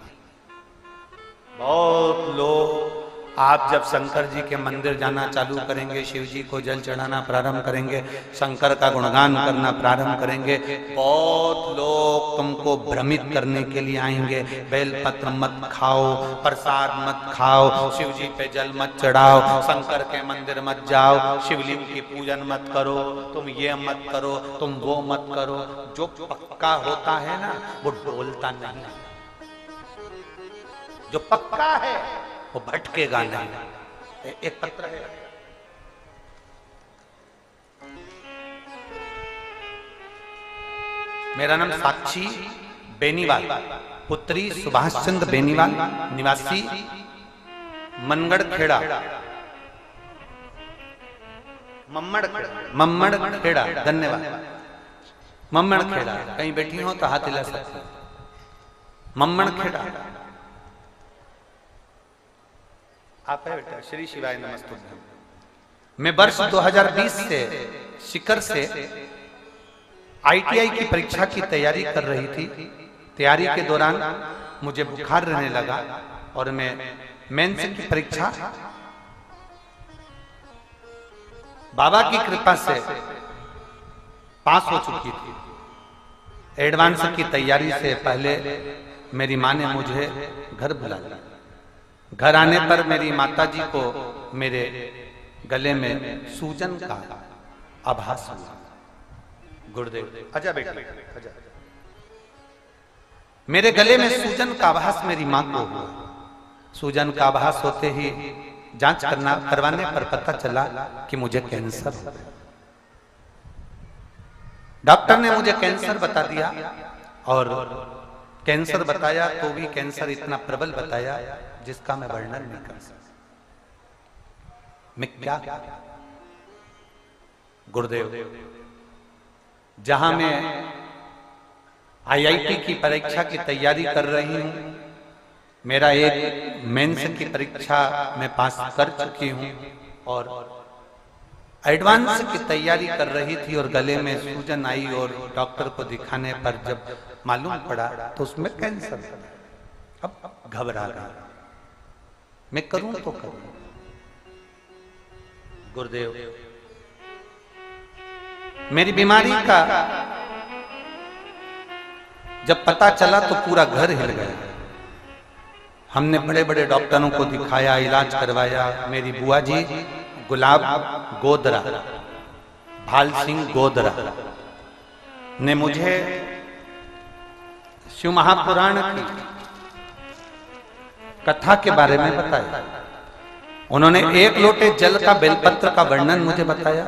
बहुत लोग आप जब शंकर जी के मंदिर जाना चालू करेंगे, शिव जी को जल चढ़ाना प्रारंभ करेंगे, शंकर का गुणगान करना प्रारंभ करेंगे, बहुत लोग तुमको भ्रमित करने के लिए आएंगे। बेलपत्र मत खाओ, प्रसाद मत खाओ, शिव जी पे जल मत चढ़ाओ, शंकर के मंदिर मत जाओ, शिवलिंग की पूजन मत करो, तुम ये मत करो, तुम वो मत करो। जो पक्का होता है ना वो डोलता नहीं, जो पक्का है वो भटकेगा नहीं। एक पत्र है, मेरा नाम साक्षी बेनीवाल, पुत्री सुभाष चंद्र बेनीवाल, निवासी मनगढ़ खेड़ा, मम्मड़ खेड़ा, धन्यवाद। मम्मड़ खेड़ा, कहीं बैठी हो तो हाथ हिला सकते, मम्मड़ खेड़ा। आप है बेटा, श्री शिवाय नमस्तुभ्यं। मैं वर्ष 2020 से शिखर से ITI की परीक्षा की तैयारी कर रही थी। तैयारी के दौरान मुझे बुखार रहने लगा और मैं मेंस की परीक्षा बाबा की कृपा से पास हो चुकी थी। एडवांस की तैयारी से पहले मेरी माँ ने मुझे घर बुला लिया। घर आने पर मेरी माताजी को मेरे गले में सूजन का आभास हुआ। गुरुदेव आजा बेटा, आजा। मेरे गले में सूजन का आभास मेरी मां को हुआ। सूजन का आभास होते ही जांच करवाने पर पता चला कि मुझे कैंसर हो गया। डॉक्टर ने मुझे कैंसर बता दिया, और कैंसर बताया तो भी कैंसर इतना प्रबल बताया जिसका मैं वर्णन नहीं कर सकता। मैं क्या गुरुदेव, जहां मैं IIT की परीक्षा की तैयारी कर रही हूँ। मेरा एक मेंस की परीक्षा में पास कर चुकी हूँ और एडवांस की तैयारी कर रही थी और गले में सूजन आई और डॉक्टर को दिखाने पर जब मालूम पड़ा तो उसमें कैंसर था। अब घबरा गया, मैं करूं तो करूं। गुरुदेव, मेरी बीमारी का जब पता चला तो पूरा घर हिल गया। हमने बड़े बड़े डॉक्टरों को दिखाया, इलाज करवाया। मेरी बुआ जी गुलाब गोदरा, भाल सिंह गोदरा ने मुझे शिव महापुराण की कथा के बारे में बताया। उन्होंने एक लोटे जल का बेलपत्र का वर्णन मुझे बताया।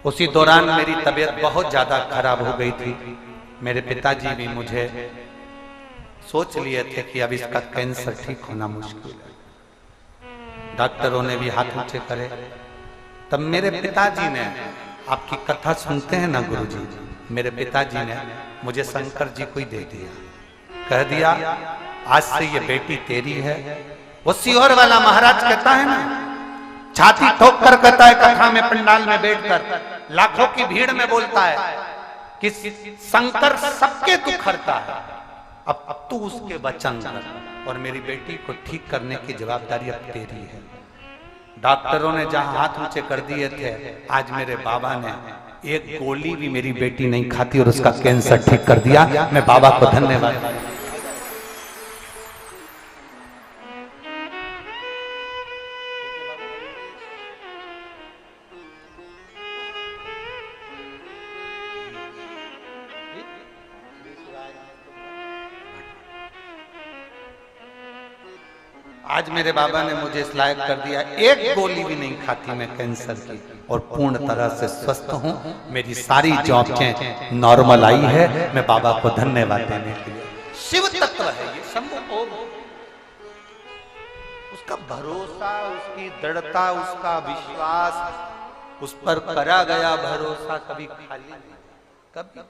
उसी दौरान मेरी तबीयत बहुत ज्यादा खराब हो गई थी। मेरे पिताजी भी मुझे सोच लिए थे कि अब इसका कैंसर ठीक होना मुश्किल है। डॉक्टरों ने भी हाथ ऊंचे करे। तब मेरे पिताजी ने, आपकी कथा सुनते हैं ना गुरुजी, मेरे पिताजी ने मुझे शंकर जी को ही दे दिया। कह दिया आज से ये बेटी तेरी है। वो सीहोर वाला महाराज कहता है ना, छाती ठोक कर कहता है कथा में पंडाल में बैठकर, लाखों की भीड़ में बोलता है कि शंकर सबके दुख हरता है, अब तू उसके वचन कर और मेरी बेटी को ठीक करने की जवाबदारी अब तेरी है। डॉक्टरों ने जहां हाथ ऊंचे कर दिए थे, आज मेरे बाबा ने एक गोली भी मेरी बेटी नहीं खाती और उसका कैंसर ठीक कर दिया। मैं बाबा को धन्यवाद। आज मेरे बाबा ने मुझे इस लायक कर दिया, एक गोली भी नहीं खाती मैं कैंसर की और पूर्ण तरह से स्वस्थ हूं। मेरी सारी जांचें नॉर्मल आई है। मैं बाबा को धन्यवाद देने के लिए। शिव तत्व है ये, शंभु ओम। उसका भरोसा, उसकी दृढ़ता, उसका विश्वास, उस पर करा गया भरोसा कभी खाली नहीं, कभी